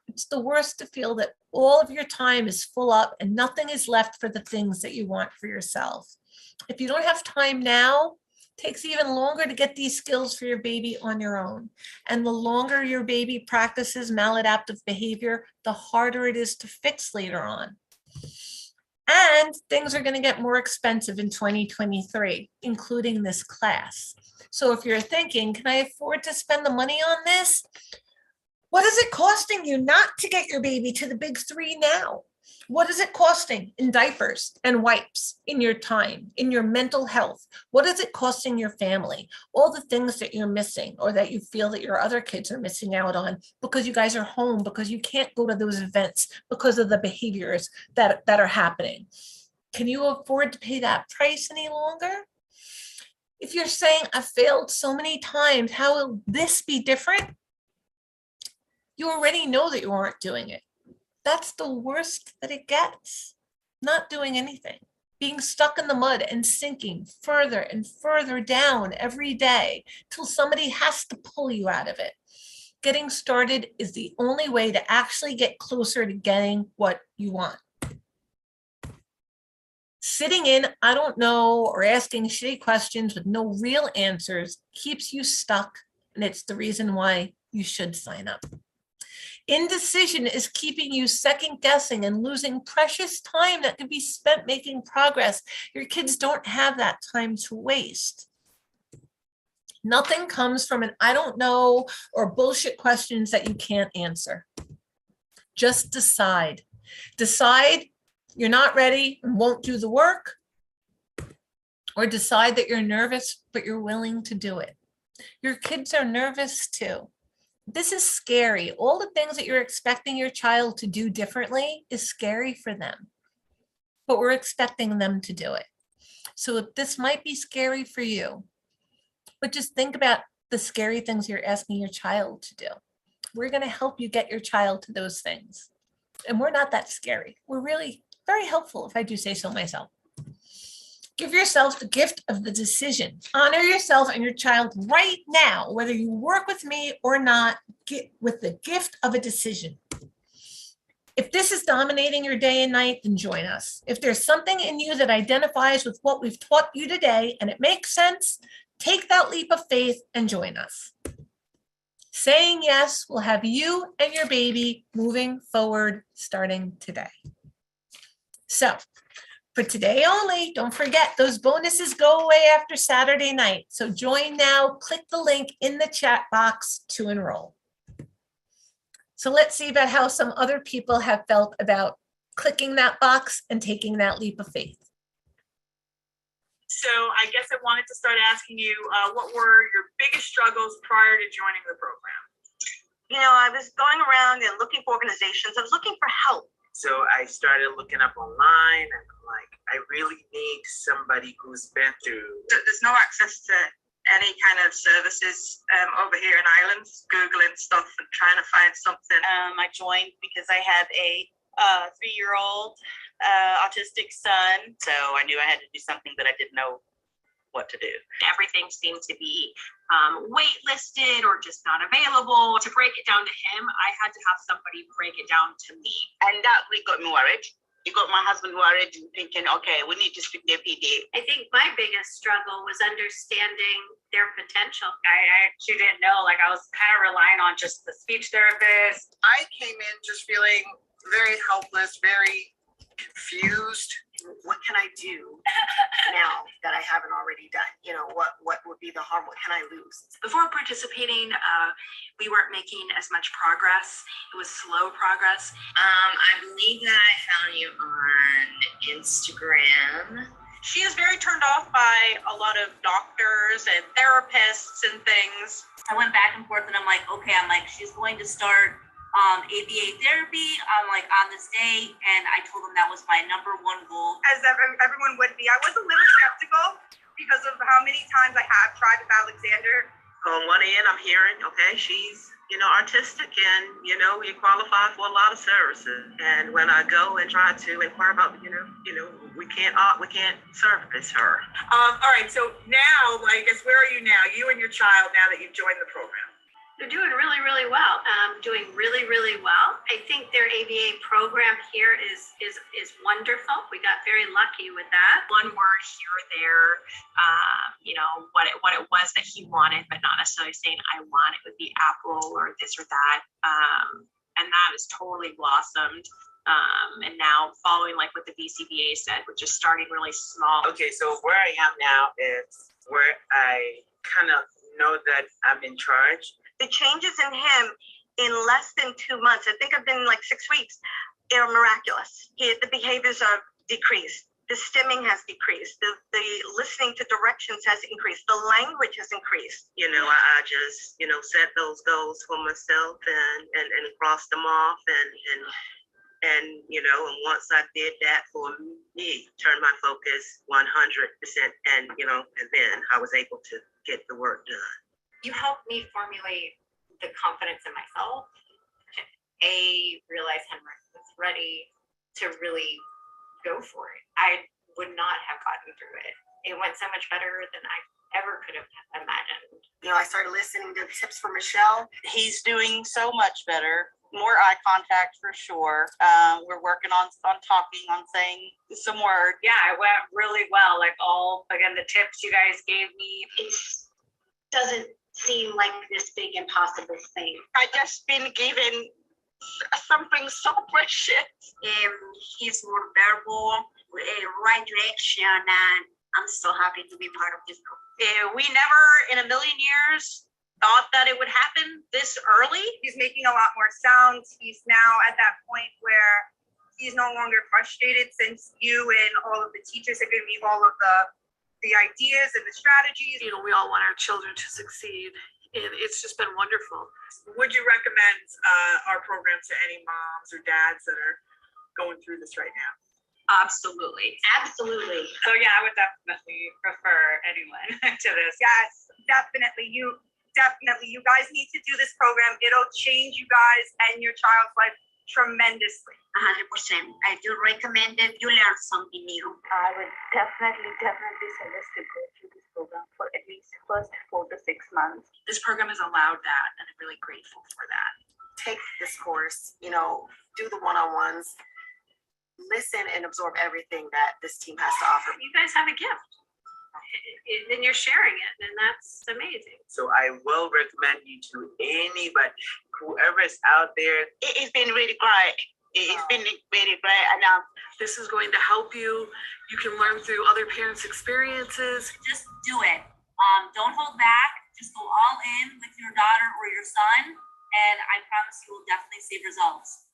It's the worst to feel that all of your time is full up and nothing is left for the things that you want for yourself. If you don't have time now, it takes even longer to get these skills for your baby on your own. And the longer your baby practices maladaptive behavior, the harder it is to fix later on. And things are going to get more expensive in 2023, including this class. So if you're thinking, can I afford to spend the money on this? What is it costing you not to get your baby to the big 3 now? What is it costing in diapers and wipes, in your time, in your mental health? What is it costing your family? All the things that you're missing or that you feel that your other kids are missing out on because you guys are home, because you can't go to those events because of the behaviors that are happening. Can you afford to pay that price any longer? If you're saying, I failed so many times, how will this be different? You already know that you aren't doing it. That's the worst that it gets. Not doing anything, being stuck in the mud and sinking further and further down every day till somebody has to pull you out of it. Getting started is the only way to actually get closer to getting what you want. Sitting in, I don't know, or asking shitty questions with no real answers keeps you stuck, and it's the reason why you should sign up. Indecision is keeping you second guessing and losing precious time that can be spent making progress. Your kids don't have that time to waste. Nothing comes from an I don't know or bullshit questions that you can't answer. Just decide. Decide you're not ready and won't do the work, or decide that you're nervous, but you're willing to do it. Your kids are nervous too. This is scary. All the things that you're expecting your child to do differently is scary for them, but we're expecting them to do it. So if this might be scary for you, but just think about the scary things you're asking your child to do. We're going to help you get your child to those things. And we're not that scary. We're really very helpful, if I do say so myself. Give yourself the gift of the decision. Honor yourself and your child right now, whether you work with me or not, get with the gift of a decision. If this is dominating your day and night, then join us. If there's something in you that identifies with what we've taught you today and it makes sense, take that leap of faith and join us. Saying yes will have you and your baby moving forward starting today. So, for today only, don't forget those bonuses go away after Saturday night. So join now, click the link in the chat box to enroll. So let's see about how some other people have felt about clicking that box and taking that leap of faith. So I guess I wanted to start asking you, what were your biggest struggles prior to joining the program? You know, I was going around and looking for organizations. I was looking for help. So I started looking up online and I'm like, I really need somebody who's been through. There's no access to any kind of services over here in Ireland. Googling stuff and trying to find something. I joined because I have a 3-year-old autistic son, so I knew I had to do something, but I didn't know what to do. Everything seemed to be waitlisted or just not available. To break it down to him, I had to have somebody break it down to me. And that really got me worried. You got my husband worried and thinking, okay, we need to speak their PD. I think my biggest struggle was understanding their potential. I actually didn't know, like I was kind of relying on just the speech therapist. I came in just feeling very helpless, very confused. What can I do now that I haven't already done? You know, what would be the harm? What can I lose? Before participating, we weren't making as much progress. It was slow progress. I believe that I found you on Instagram. She is very turned off by a lot of doctors and therapists and things. I went back and forth and I'm like, okay, she's going to start ABA therapy on this day, and I told them that was my #1 goal. As everyone would be, I was a little skeptical because of how many times I have tried with Alexander. On one end, I'm hearing, okay, she's, artistic and, you qualify for a lot of services. And when I go and try to inquire about, we can't service her. All right, so now, I guess, where are you now? You and your child, now that you've joined the program. They're doing really, really well. Doing really, really well. I think their ABA program here is wonderful. We got very lucky with that. One word here or there, what it was that he wanted, but not necessarily saying I want it would be apple or this or that. And that has totally blossomed. And now following like what the BCBA said, we're just starting really small. Okay, so where I am now is where I kind of know that I'm in charge. The changes in him in less than 2 months, I think I've been like 6 weeks, are miraculous. The behaviors are decreased. The stimming has decreased. The listening to directions has increased. The language has increased. I just, set those goals for myself and cross them off and once I did that for me, turn my focus 100% and then I was able to get the work done. You helped me formulate the confidence in myself to realize Henrik was ready to really go for it. I would not have gotten through it. It went so much better than I ever could have imagined. I started listening to tips from Michelle. He's doing so much better. More eye contact for sure. We're working on talking, on saying some words. Yeah, it went really well. Again, the tips you guys gave me. It doesn't seem like this big impossible thing. I just been given something so precious. He's more verbal, right direction, and I'm so happy to be part of this group. We never in a million years thought that it would happen this early. He's making a lot more sounds. He's now at that point where he's no longer frustrated since you and all of the teachers have given me all of the ideas and the strategies. We all want our children to succeed, and it's just been wonderful. Would you recommend our program to any moms or dads that are going through this right now? Absolutely. Absolutely. So yeah, I would definitely refer anyone to this. Yes, definitely. You guys need to do this program. It'll change you guys and your child's life tremendously. 100%. I do recommend it. You learn something new. I would definitely suggest to go through this program for at least first 4 to 6 months. This program has allowed that, and I'm really grateful for that. Take this course, you know, do the one-on-ones, listen and absorb everything that this team has to offer. You guys have a gift, and you're sharing it, and that's amazing. So I will recommend you to anybody, whoever is out there. It's been really great. It's been really great. And This is going to help you. You can learn through other parents' experiences. Just do it. Don't hold back. Just go all in with your daughter or your son, and I promise you will definitely see results.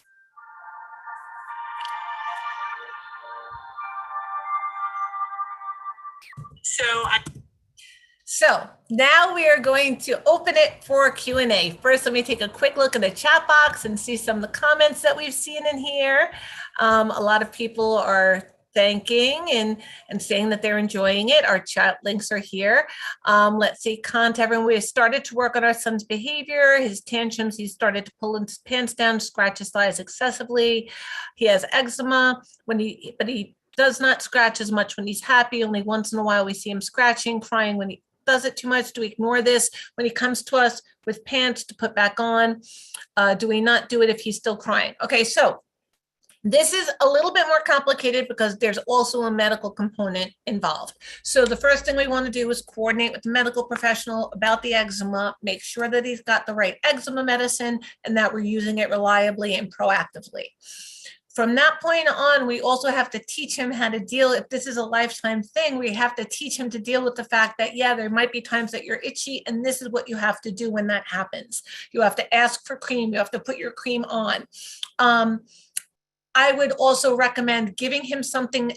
So now we are going to open it for Q&A. First, let me take a quick look at the chat box and see some of the comments that we've seen in here. A lot of people are thanking and saying that they're enjoying it. Our chat links are here. Let's see, everyone. We started to work on our son's behavior, his tantrums. He started to pull his pants down, scratch his thighs excessively. He has eczema but he does not scratch as much when he's happy. Only once in a while we see him scratching, crying when he does it too much. Do we ignore this when he comes to us with pants to put back on? Do we not do it if he's still crying? Okay, so this is a little bit more complicated because there's also a medical component involved. So the first thing we want to do is coordinate with the medical professional about the eczema, make sure that he's got the right eczema medicine and that we're using it reliably and proactively. From that point on, we also have to teach him how to deal. If this is a lifetime thing, we have to teach him to deal with the fact that, yeah, there might be times that you're itchy, and this is what you have to do when that happens. You have to ask for cream. You have to put your cream on. I would also recommend giving him something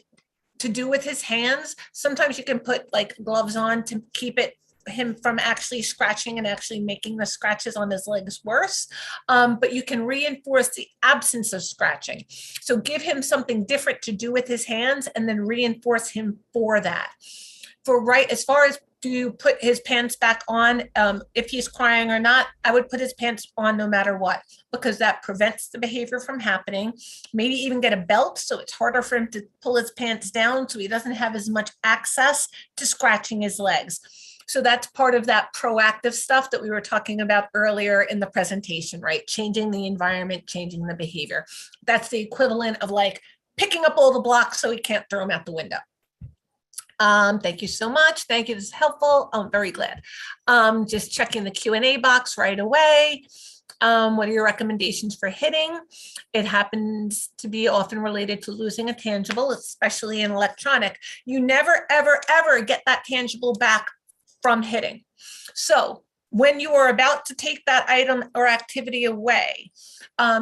to do with his hands. Sometimes you can put like gloves on to keep him from actually scratching and actually making the scratches on his legs worse. But you can reinforce the absence of scratching. So give him something different to do with his hands and then reinforce him for that. As far as do you put his pants back on, if he's crying or not, I would put his pants on no matter what, because that prevents the behavior from happening. Maybe even get a belt so it's harder for him to pull his pants down so he doesn't have as much access to scratching his legs. So that's part of that proactive stuff that we were talking about earlier in the presentation, right? Changing the environment, changing the behavior. That's the equivalent of like picking up all the blocks so he can't throw them out the window. Thank you so much. Thank you. This is helpful. I'm very glad. Just checking the Q&A box right away. What are your recommendations for hitting? It happens to be often related to losing a tangible, especially in electronic. You never, ever, ever get that tangible back from hitting. So when you are about to take that item or activity away,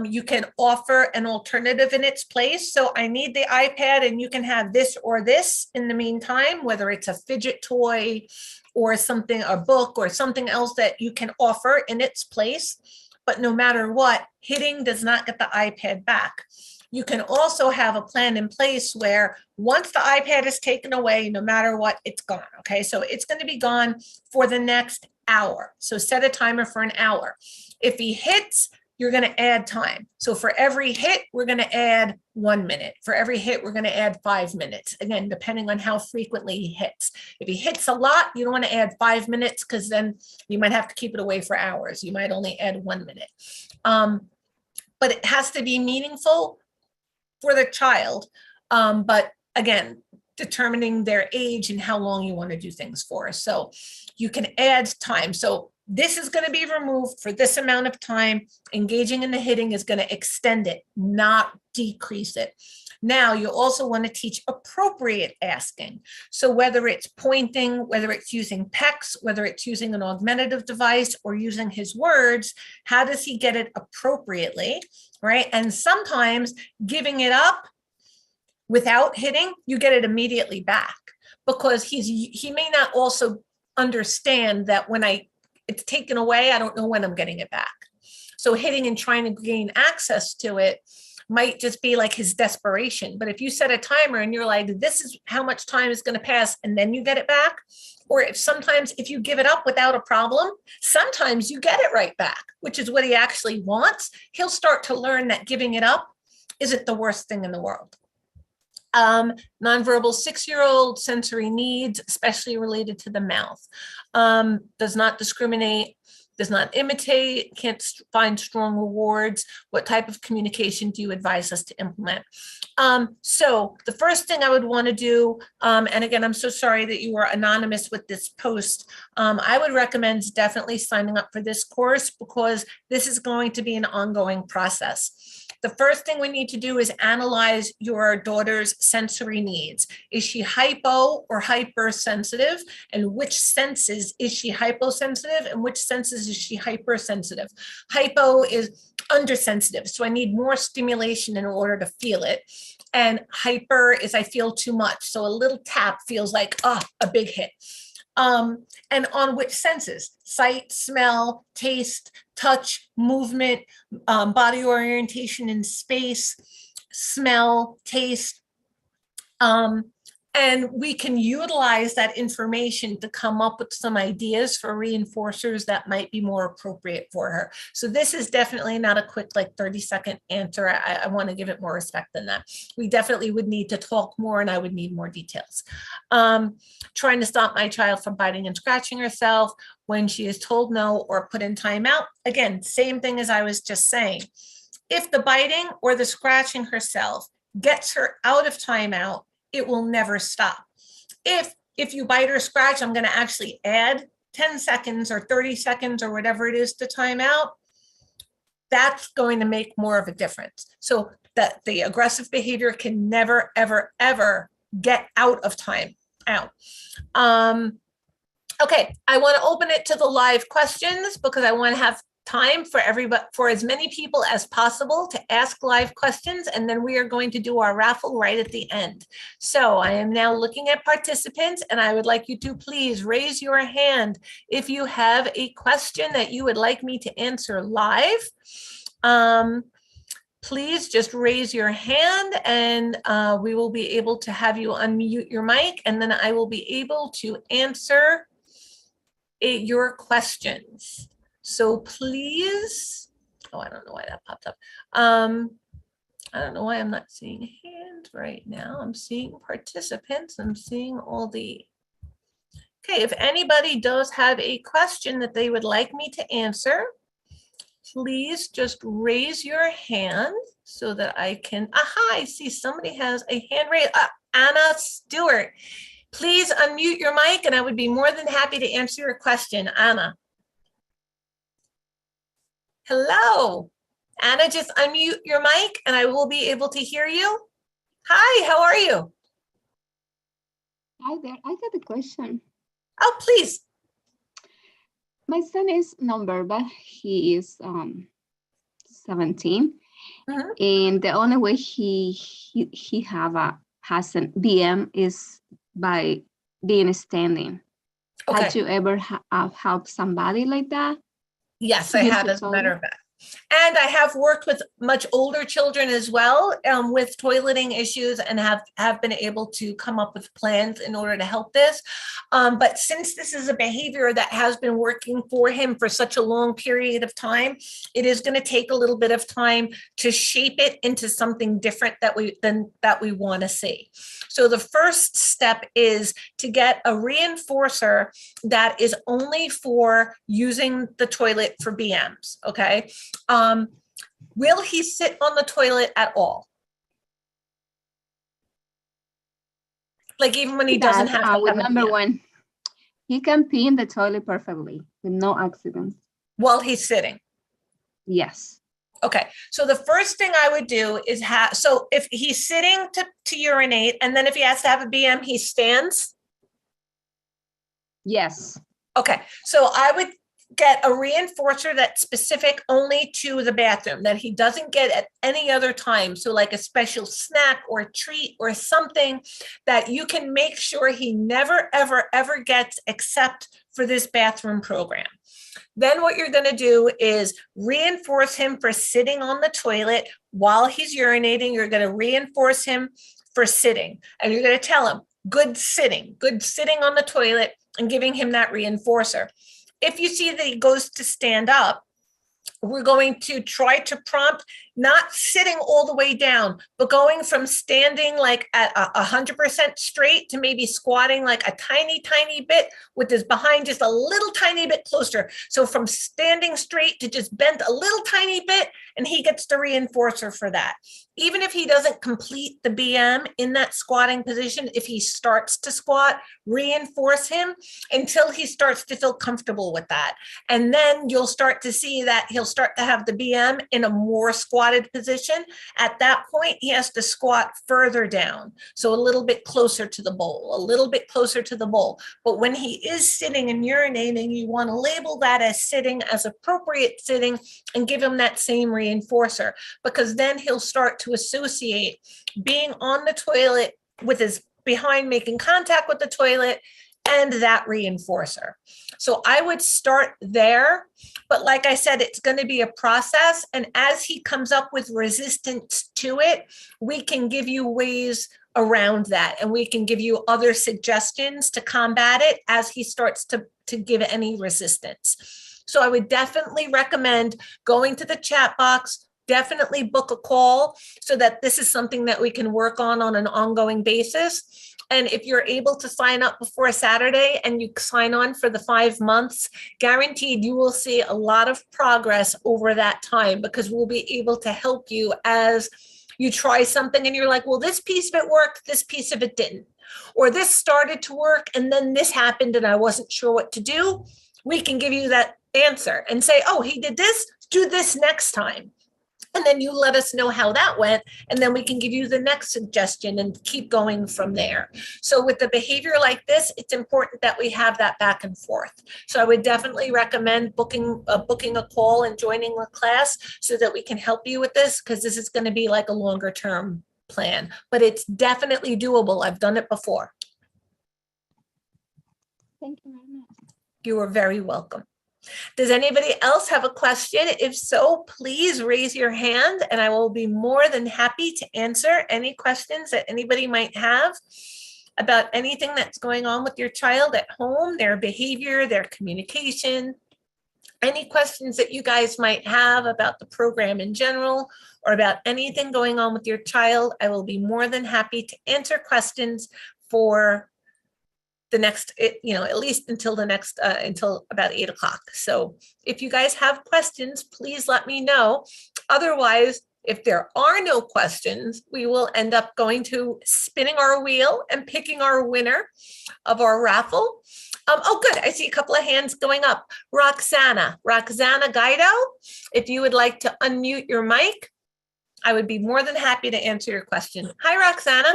you can offer an alternative in its place. So I need the iPad and you can have this or this in the meantime, whether it's a fidget toy or something, a book or something else that you can offer in its place. But no matter what, hitting does not get the iPad back. You can also have a plan in place where once the iPad is taken away, no matter what, it's gone. Okay, so it's going to be gone for the next hour. So set a timer for an hour. If he hits, you're going to add time. So for every hit, we're going to add 1 minute. For every hit, we're going to add 5 minutes. Again, depending on how frequently he hits. If he hits a lot, you don't want to add 5 minutes because then you might have to keep it away for hours. You might only add 1 minute. But it has to be meaningful for the child. But again, determining their age and how long you want to do things for. So you can add time. So this is going to be removed for this amount of time. Engaging in the hitting is going to extend it, not decrease it. Now, you also want to teach appropriate asking. So whether it's pointing, whether it's using PECs, whether it's using an augmentative device or using his words, how does he get it appropriately, right? And sometimes giving it up without hitting, you get it immediately back because he may not also understand that when it's taken away, I don't know when I'm getting it back. So hitting and trying to gain access to it might just be like his desperation. But if you set a timer and you're like, this is how much time is going to pass, and then you get it back, or if you give it up without a problem, sometimes you get it right back, which is what he actually wants. He'll start to learn that giving it up isn't the worst thing in the world. Nonverbal 6-year-old, sensory needs, especially related to the mouth. Does not discriminate, does not imitate, can't find strong rewards. What type of communication do you advise us to implement? So the first thing I would want to do, and again, I'm so sorry that you were anonymous with this post. I would recommend definitely signing up for this course, because this is going to be an ongoing process. The first thing we need to do is analyze your daughter's sensory needs. Is she hypo or hypersensitive? And which senses is she hyposensitive and which senses is she hypersensitive? Hypo is undersensitive, so I need more stimulation in order to feel it. And hyper is I feel too much, so a little tap feels like a big hit. And on which senses? Sight, smell, taste, touch, movement, body orientation in space, smell, taste. And we can utilize that information to come up with some ideas for reinforcers that might be more appropriate for her. So this is definitely not a quick, like 30-second answer. I want to give it more respect than that. We definitely would need to talk more, and I would need more details. Trying to stop my child from biting and scratching herself when she is told no or put in timeout. Again, same thing as I was just saying. If the biting or the scratching herself gets her out of timeout, it will never stop. If you bite or scratch, I'm going to actually add 10 seconds or 30 seconds or whatever it is to timeout. That's going to make more of a difference. So that the aggressive behavior can never, ever, ever get out of timeout. Okay, I want to open it to the live questions because I want to have time for everybody, for as many people as possible to ask live questions, and then we are going to do our raffle right at the end. So I am now looking at participants, and I would like you to please raise your hand if you have a question that you would like me to answer live. Please just raise your hand, and we will be able to have you unmute your mic, and then I will be able to answer your questions. So please, oh, I don't know why that popped up. I don't know why I'm not seeing hands right now. I'm seeing participants. I'm seeing all the, okay, if anybody does have a question that they would like me to answer, please just raise your hand so that I can, aha, I see somebody has a hand raised. Anna Stewart, please unmute your mic and I would be more than happy to answer your question. Anna. Hello, Anna, just unmute your mic and I will be able to hear you. Hi, how are you? Hi there, I got a question. Oh, please. My son is nonverbal. He is 17, and the only way he has an BM is by being standing. Okay. Had you ever helped somebody like that? Yes, I have, as a matter of fact. And I have worked with much older children as well with toileting issues and have been able to come up with plans in order to help this. But since this is a behavior that has been working for him for such a long period of time, it is going to take a little bit of time to shape it into something different that we want to see. So the first step is to get a reinforcer that is only for using the toilet for BMs, okay? Will he sit on the toilet at all? Like even when he doesn't have to have a number BM? one, he can pee in the toilet perfectly with no accidents. While he's sitting? Yes. Okay, so the first thing I would do is so if he's sitting to urinate, and then if he has to have a BM, he stands? Yes. Okay, so I would get a reinforcer that's specific only to the bathroom, that he doesn't get at any other time. So like a special snack or treat or something that you can make sure he never, ever, ever gets except for this bathroom program. Then what you're going to do is reinforce him for sitting on the toilet while he's urinating. You're going to reinforce him for sitting, and you're going to tell him good sitting on the toilet, and giving him that reinforcer. If you see that he goes to stand up, we're going to try to prompt not sitting all the way down, but going from standing like at 100% straight to maybe squatting like a tiny, tiny bit with his behind just a little tiny bit closer. So from standing straight to just bent a little tiny bit, and he gets the reinforcer for that. Even if he doesn't complete the BM in that squatting position, if he starts to squat, reinforce him until he starts to feel comfortable with that. And then you'll start to see that he'll start to have the BM in a more squatted position. At that point, he has to squat further down. So a little bit closer to the bowl, a little bit closer to the bowl. But when he is sitting and urinating, you want to label that as sitting, as appropriate sitting, and give him that same reinforcer, because then he'll start to associate being on the toilet with his behind making contact with the toilet and that reinforcer. So I would start there. But like I said, it's going to be a process. And as he comes up with resistance to it, we can give you ways around that. And we can give you other suggestions to combat it as he starts to give any resistance. So I would definitely recommend going to the chat box, definitely book a call so that this is something that we can work on an ongoing basis. And if you're able to sign up before Saturday and you sign on for the 5 months, guaranteed you will see a lot of progress over that time, because we'll be able to help you as you try something and you're like, well, this piece of it worked, this piece of it didn't. Or this started to work and then this happened and I wasn't sure what to do. We can give you that answer and say, oh, he did this, do this next time. And then you let us know how that went, and then we can give you the next suggestion and keep going from there. So with the behavior like this, it's important that we have that back and forth. So I would definitely recommend booking a call and joining the class so that we can help you with this, because this is going to be like a longer term plan, but it's definitely doable. I've done it before. Thank you very much. You are very welcome. Does anybody else have a question? If so, please raise your hand and I will be more than happy to answer any questions that anybody might have about anything that's going on with your child at home, their behavior, their communication, any questions that you guys might have about the program in general or about anything going on with your child. I will be more than happy to answer questions for the next, at least until the next, until about 8 o'clock. So if you guys have questions, please let me know. Otherwise, if there are no questions, we will end up going to spinning our wheel and picking our winner of our raffle. Oh, good. I see a couple of hands going up. Roxana Guido, if you would like to unmute your mic, I would be more than happy to answer your question. Hi, Roxana.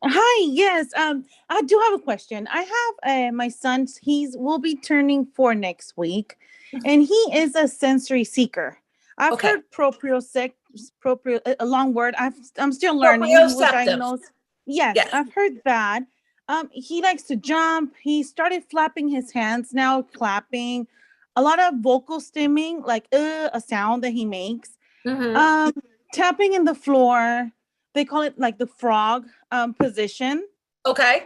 Hi, yes. I do have a question. I have my son, will be turning 4 next week, and he is a sensory seeker. I've heard a long word. I'm still learning. He was diagnosed. Yes, I've heard that. He likes to jump. He started flapping his hands now, clapping. A lot of vocal stimming, like a sound that he makes. Tapping in the floor. They call it like the frog position. Okay.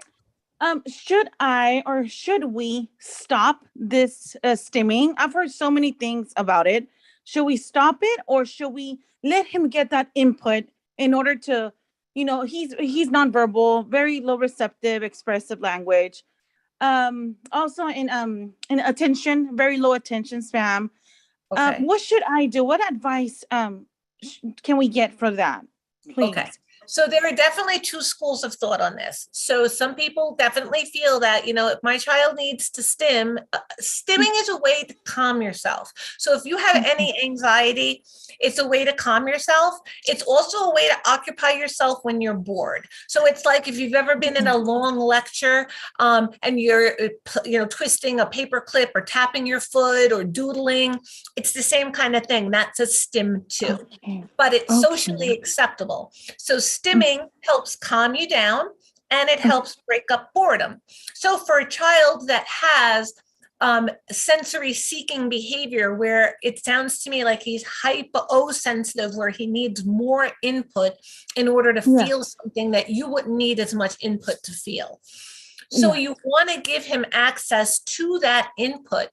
Should we stop this stimming? I've heard so many things about it. Should we stop it, or should we let him get that input in order to, he's nonverbal, very low receptive, expressive language. Also in attention, very low attention span. Okay. What should I do? What advice can we get for that? Please. Okay. So there are definitely two schools of thought on this. So some people definitely feel that, if my child needs to stimming is a way to calm yourself. So if you have any anxiety, it's a way to calm yourself. It's also a way to occupy yourself when you're bored. So it's like if you've ever been in a long lecture and you're, twisting a paper clip or tapping your foot or doodling, it's the same kind of thing. That's a stim too. But it's socially acceptable. So stimming helps calm you down and it helps break up boredom. So for a child that has sensory seeking behavior where it sounds to me like he's hypo-sensitive, where he needs more input in order to feel something that you wouldn't need as much input to feel. So you want to give him access to that input,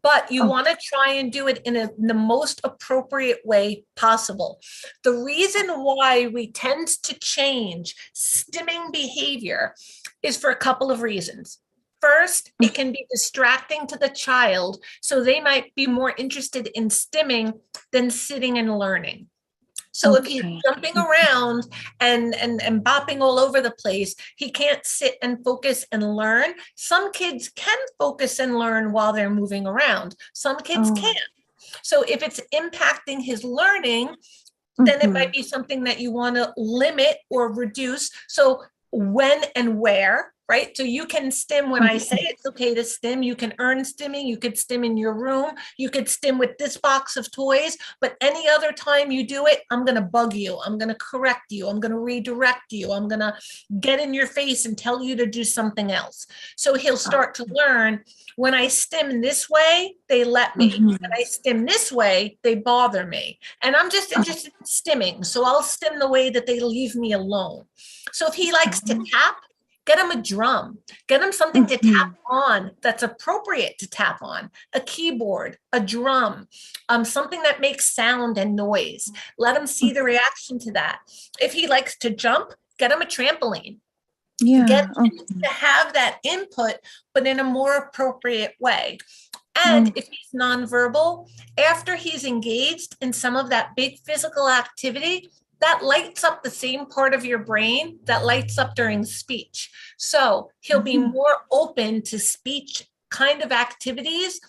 but you want to try and do it in the most appropriate way possible. The reason why we tend to change stimming behavior is for a couple of reasons. First, it can be distracting to the child, so they might be more interested in stimming than sitting and learning. So if he's jumping around and bopping all over the place, he can't sit and focus and learn. Some kids can focus and learn while they're moving around. Some kids can't. So if it's impacting his learning, then it might be something that you want to limit or reduce. So when and where, right? So you can stim when I say it's okay to stim. You can earn stimming. You could stim in your room. You could stim with this box of toys. But any other time you do it, I'm going to bug you. I'm going to correct you. I'm going to redirect you. I'm going to get in your face and tell you to do something else. So he'll start to learn, when I stim this way, they let me. When I stim this way, they bother me. And I'm just interested in stimming. So I'll stim the way that they leave me alone. So if he likes to tap, get him a drum, get him something to tap on that's appropriate to tap on, a keyboard, a drum, something that makes sound and noise. Let him see the reaction to that. If he likes to jump, get him a trampoline. Get him to have that input, but in a more appropriate way. And if he's nonverbal, after he's engaged in some of that big physical activity, that lights up the same part of your brain that lights up during speech. So he'll be more open to speech kind of activities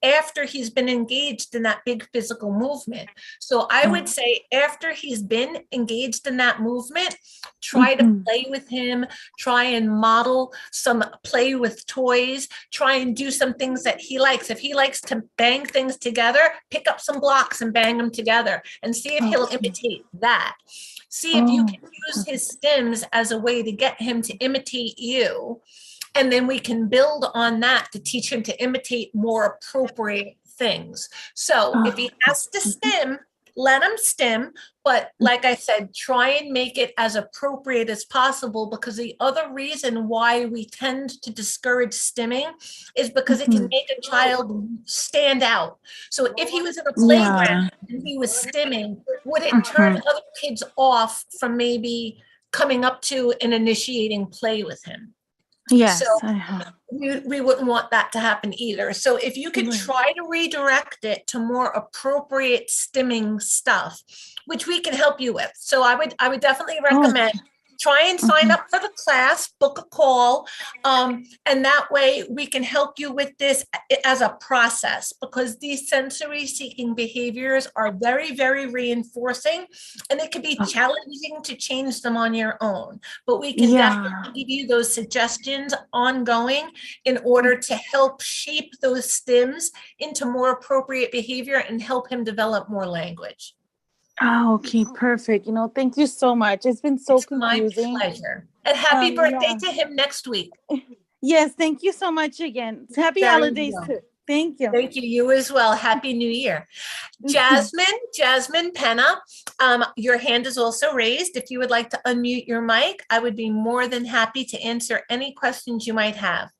after he's been engaged in that big physical movement. So I would say after he's been engaged in that movement, try to play with him, try and model some play with toys, try and do some things that he likes. If he likes to bang things together, pick up some blocks and bang them together and see if he'll imitate that. See if you can use his stims as a way to get him to imitate you. And then we can build on that to teach him to imitate more appropriate things. So if he has to stim, let him stim. But like I said, try and make it as appropriate as possible, because the other reason why we tend to discourage stimming is because it can make a child stand out. So if he was in a playground and he was stimming, would it turn other kids off from maybe coming up to and initiating play with him? Yes, so we wouldn't want that to happen either. So if you could try to redirect it to more appropriate stimming stuff, which we can help you with. So I would definitely recommend try and sign up for the class, book a call, and that way we can help you with this as a process, because these sensory seeking behaviors are very, very reinforcing, and it can be challenging to change them on your own. But we can definitely give you those suggestions ongoing in order to help shape those stims into more appropriate behavior and help him develop more language. Oh, okay, perfect. Thank you so much. It's been so confusing. My pleasure. And happy birthday to him next week. Yes, thank you so much again. Happy holidays too. Thank you. Thank you. You as well. Happy New Year. Jasmine Penna, your hand is also raised. If you would like to unmute your mic, I would be more than happy to answer any questions you might have.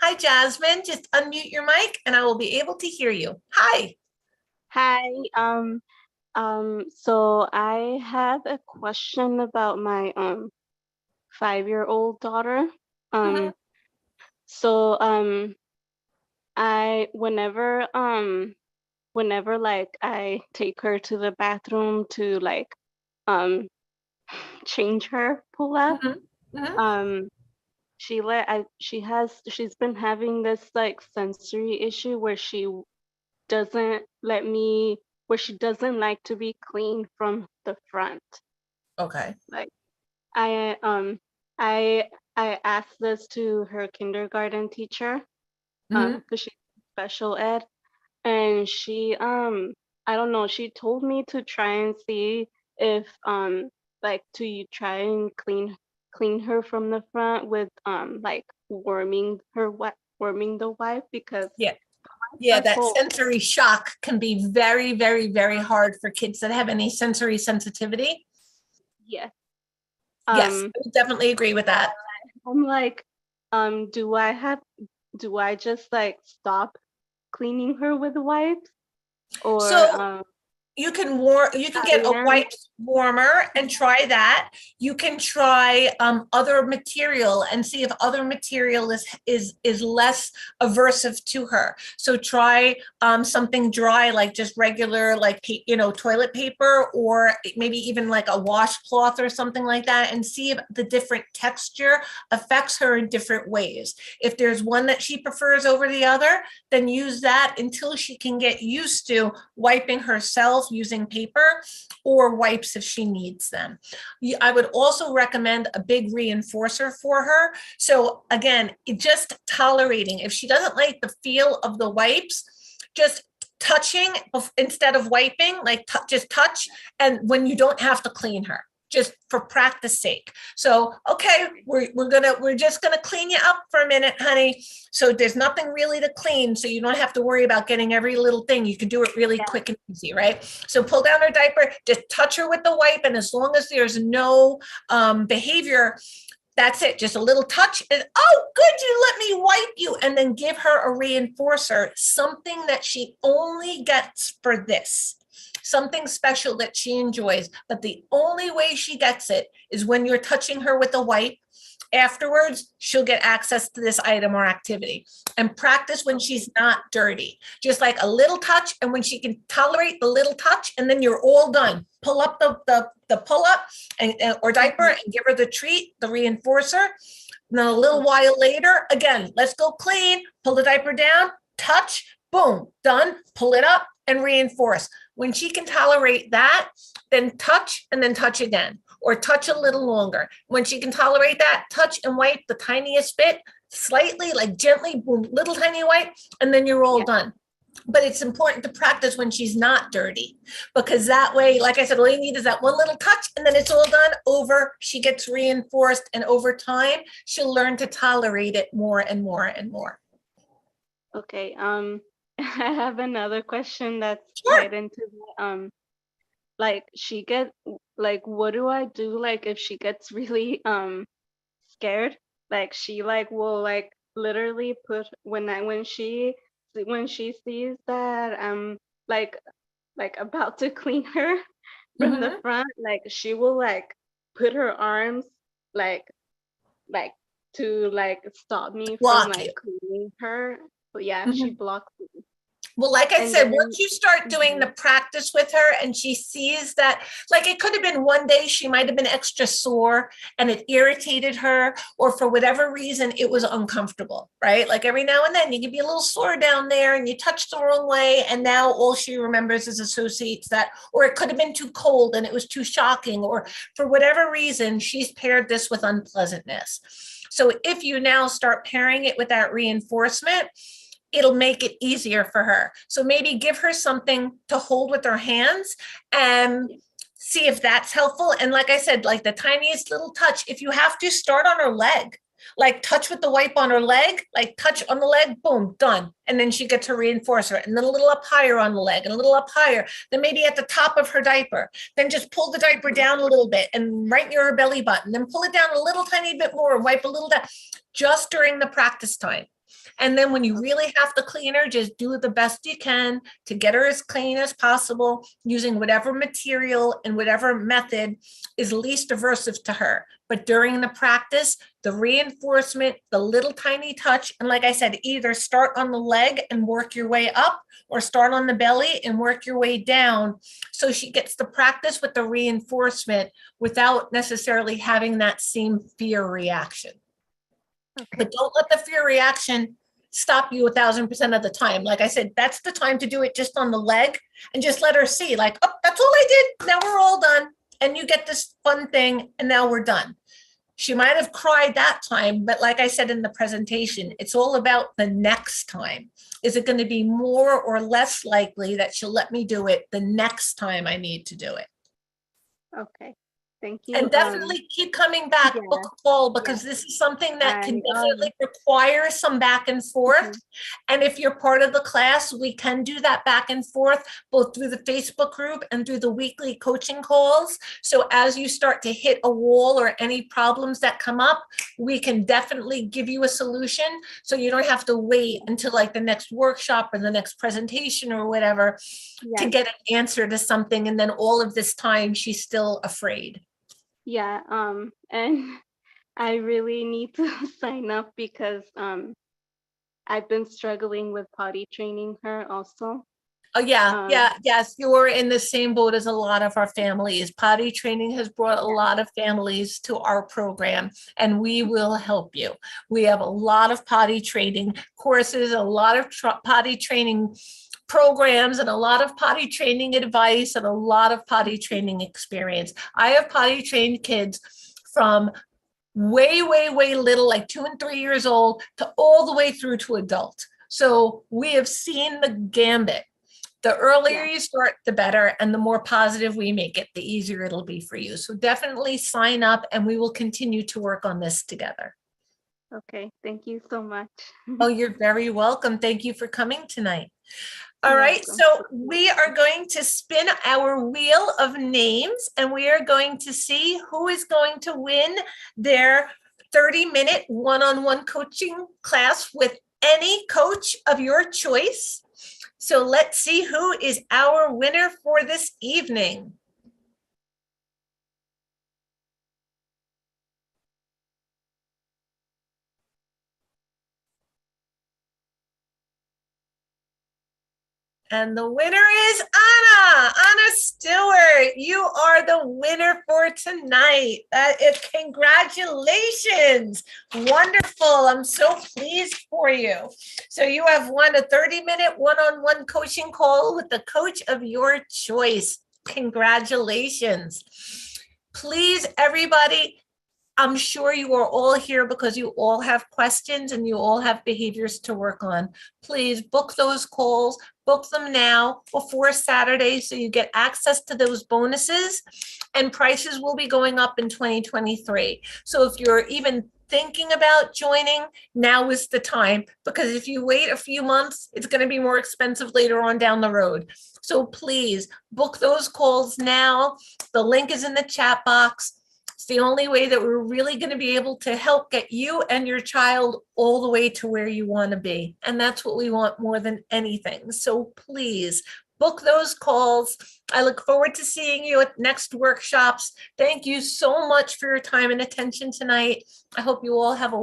Hi, Jasmine. Just unmute your mic and I will be able to hear you. Hi. Hi. So I have a question about my 5-year-old daughter. So I whenever like I take her to the bathroom to like change her pull-up. Mhm. She's been having this like sensory issue where doesn't let me where she doesn't like to be clean from the front. Okay. Like I I I asked this to her kindergarten teacher, Mhm. because she's special ed, and she I don't know, she told me to try and see if like to try and clean her from the front with like warming the wipe because Yeah. wipes Yeah, are that cold. sensory shock can be very, very, very hard for kids that have any sensory sensitivity. Yes. Yes, I would definitely agree with that. I'm like, do I just like stop cleaning her with wipes or So you can I get a am wipe warmer and try that. You can try other material and see if other material is less aversive to her. So try something dry like just regular like toilet paper, or maybe even like a washcloth or something like that, and see if the different texture affects her in different ways. If there's one that she prefers over the other, then use that until she can get used to wiping herself using paper or wipes if she needs them. I would also recommend a big reinforcer for her. So again, just tolerating. If she doesn't like the feel of the wipes, just touching instead of wiping, like just touch, and when you don't have to clean her, just for practice sake. So, okay, we're just gonna clean you up for a minute, honey. So there's nothing really to clean, so you don't have to worry about getting every little thing. You can do it really quick and easy, right? So pull down her diaper, just touch her with the wipe, and as long as there's no behavior, that's it. Just a little touch, and oh, good, you let me wipe you, and then give her a reinforcer, something that she only gets for this. Something special that she enjoys, but the only way she gets it is when you're touching her with a wipe. Afterwards, she'll get access to this item or activity. And practice when she's not dirty, just like a little touch, and when she can tolerate the little touch, and then you're all done. Pull up the pull up or diaper and give her the treat, the reinforcer. And then a little while later, again, let's go clean, pull the diaper down, touch, boom, done, pull it up and reinforce. When she can tolerate that, then touch and then touch again, or touch a little longer. When she can tolerate that, touch and wipe the tiniest bit, slightly, like gently, boom, little tiny wipe, and then you're all done. But it's important to practice when she's not dirty, because that way, like I said, all you need is that one little touch, and then it's all done over. She gets reinforced, and over time, she'll learn to tolerate it more and more and more. Okay. I have another question that's tied into like what do I do like if she gets really scared? Like she like will like literally put when she sees that I'm like about to clean her from the front, like she will like put her arms like to like stop me from Block like you. cleaning her. But yeah, she blocks me. Well, like I And said, then once you start doing the practice with her and she sees that, like it could have been one day she might have been extra sore and it irritated her, or for whatever reason, it was uncomfortable, right? Like every now and then you can be a little sore down there and you touch the wrong way, and now all she remembers is associates that, or it could have been too cold and it was too shocking, or for whatever reason, she's paired this with unpleasantness. So if you now start pairing it with that reinforcement, it'll make it easier for her. So maybe give her something to hold with her hands and see if that's helpful. And like I said, like the tiniest little touch, if you have to, start on her leg, like touch with the wipe on her leg, like touch on the leg, boom, done. And then she gets her reinforcer, and then a little up higher on the leg and a little up higher, then maybe at the top of her diaper, then just pull the diaper down a little bit and right near her belly button, then pull it down a little tiny bit more and wipe a little down, just during the practice time. And then when you really have to clean her, just do the best you can to get her as clean as possible using whatever material and whatever method is least aversive to her. But during the practice, the reinforcement, the little tiny touch, and like I said, either start on the leg and work your way up or start on the belly and work your way down so she gets the practice with the reinforcement without necessarily having that same fear reaction. But don't let the fear reaction stop you 1,000% of the time. Like I said, that's the time to do it just on the leg and just let her see like, oh, that's all I did. Now we're all done. And you get this fun thing and now we're done. She might have cried that time, but like I said in the presentation, it's all about the next time. Is it going to be more or less likely that she'll let me do it the next time I need to do it? Okay. Thank you. And definitely keep coming back, book a call, because this is something that can definitely require some back and forth. And if you're part of the class, we can do that back and forth, both through the Facebook group and through the weekly coaching calls. So as you start to hit a wall or any problems that come up, we can definitely give you a solution. So you don't have to wait until like the next workshop or the next presentation or whatever to get an answer to something. And then all of this time, she's still afraid. Yeah, and I really need to sign up because I've been struggling with potty training her also. Oh, yes, you're in the same boat as a lot of our families. Potty training has brought a lot of families to our program, and we will help you. We have a lot of potty training courses, a lot of potty training programs, and a lot of potty training advice, and a lot of potty training experience. I have potty trained kids from way little, like 2 and 3 years old, to all the way through to adult. So we have seen the gambit. The earlier you start, the better, and the more positive we make it, the easier it'll be for you. So definitely sign up, and we will continue to work on this together. Okay, thank you so much. Oh, you're very welcome. Thank you for coming tonight. All right, so we are going to spin our wheel of names, and we are going to see who is going to win their 30-minute one-on-one coaching class with any coach of your choice. So let's see who is our winner for this evening. And the winner is Anna Stewart. You are the winner for tonight. That is, congratulations. Wonderful. I'm so pleased for you. So you have won a 30-minute one-on-one coaching call with the coach of your choice. Congratulations. Please, everybody, I'm sure you are all here because you all have questions and you all have behaviors to work on. Please book those calls, book them now before Saturday so you get access to those bonuses, and prices will be going up in 2023. So if you're even thinking about joining, now is the time, because if you wait a few months, it's going to be more expensive later on down the road. So please book those calls now. The link is in the chat box. It's the only way that we're really going to be able to help get you and your child all the way to where you want to be. And that's what we want more than anything. So please book those calls. I look forward to seeing you at next workshops. Thank you so much for your time and attention tonight. I hope you all have a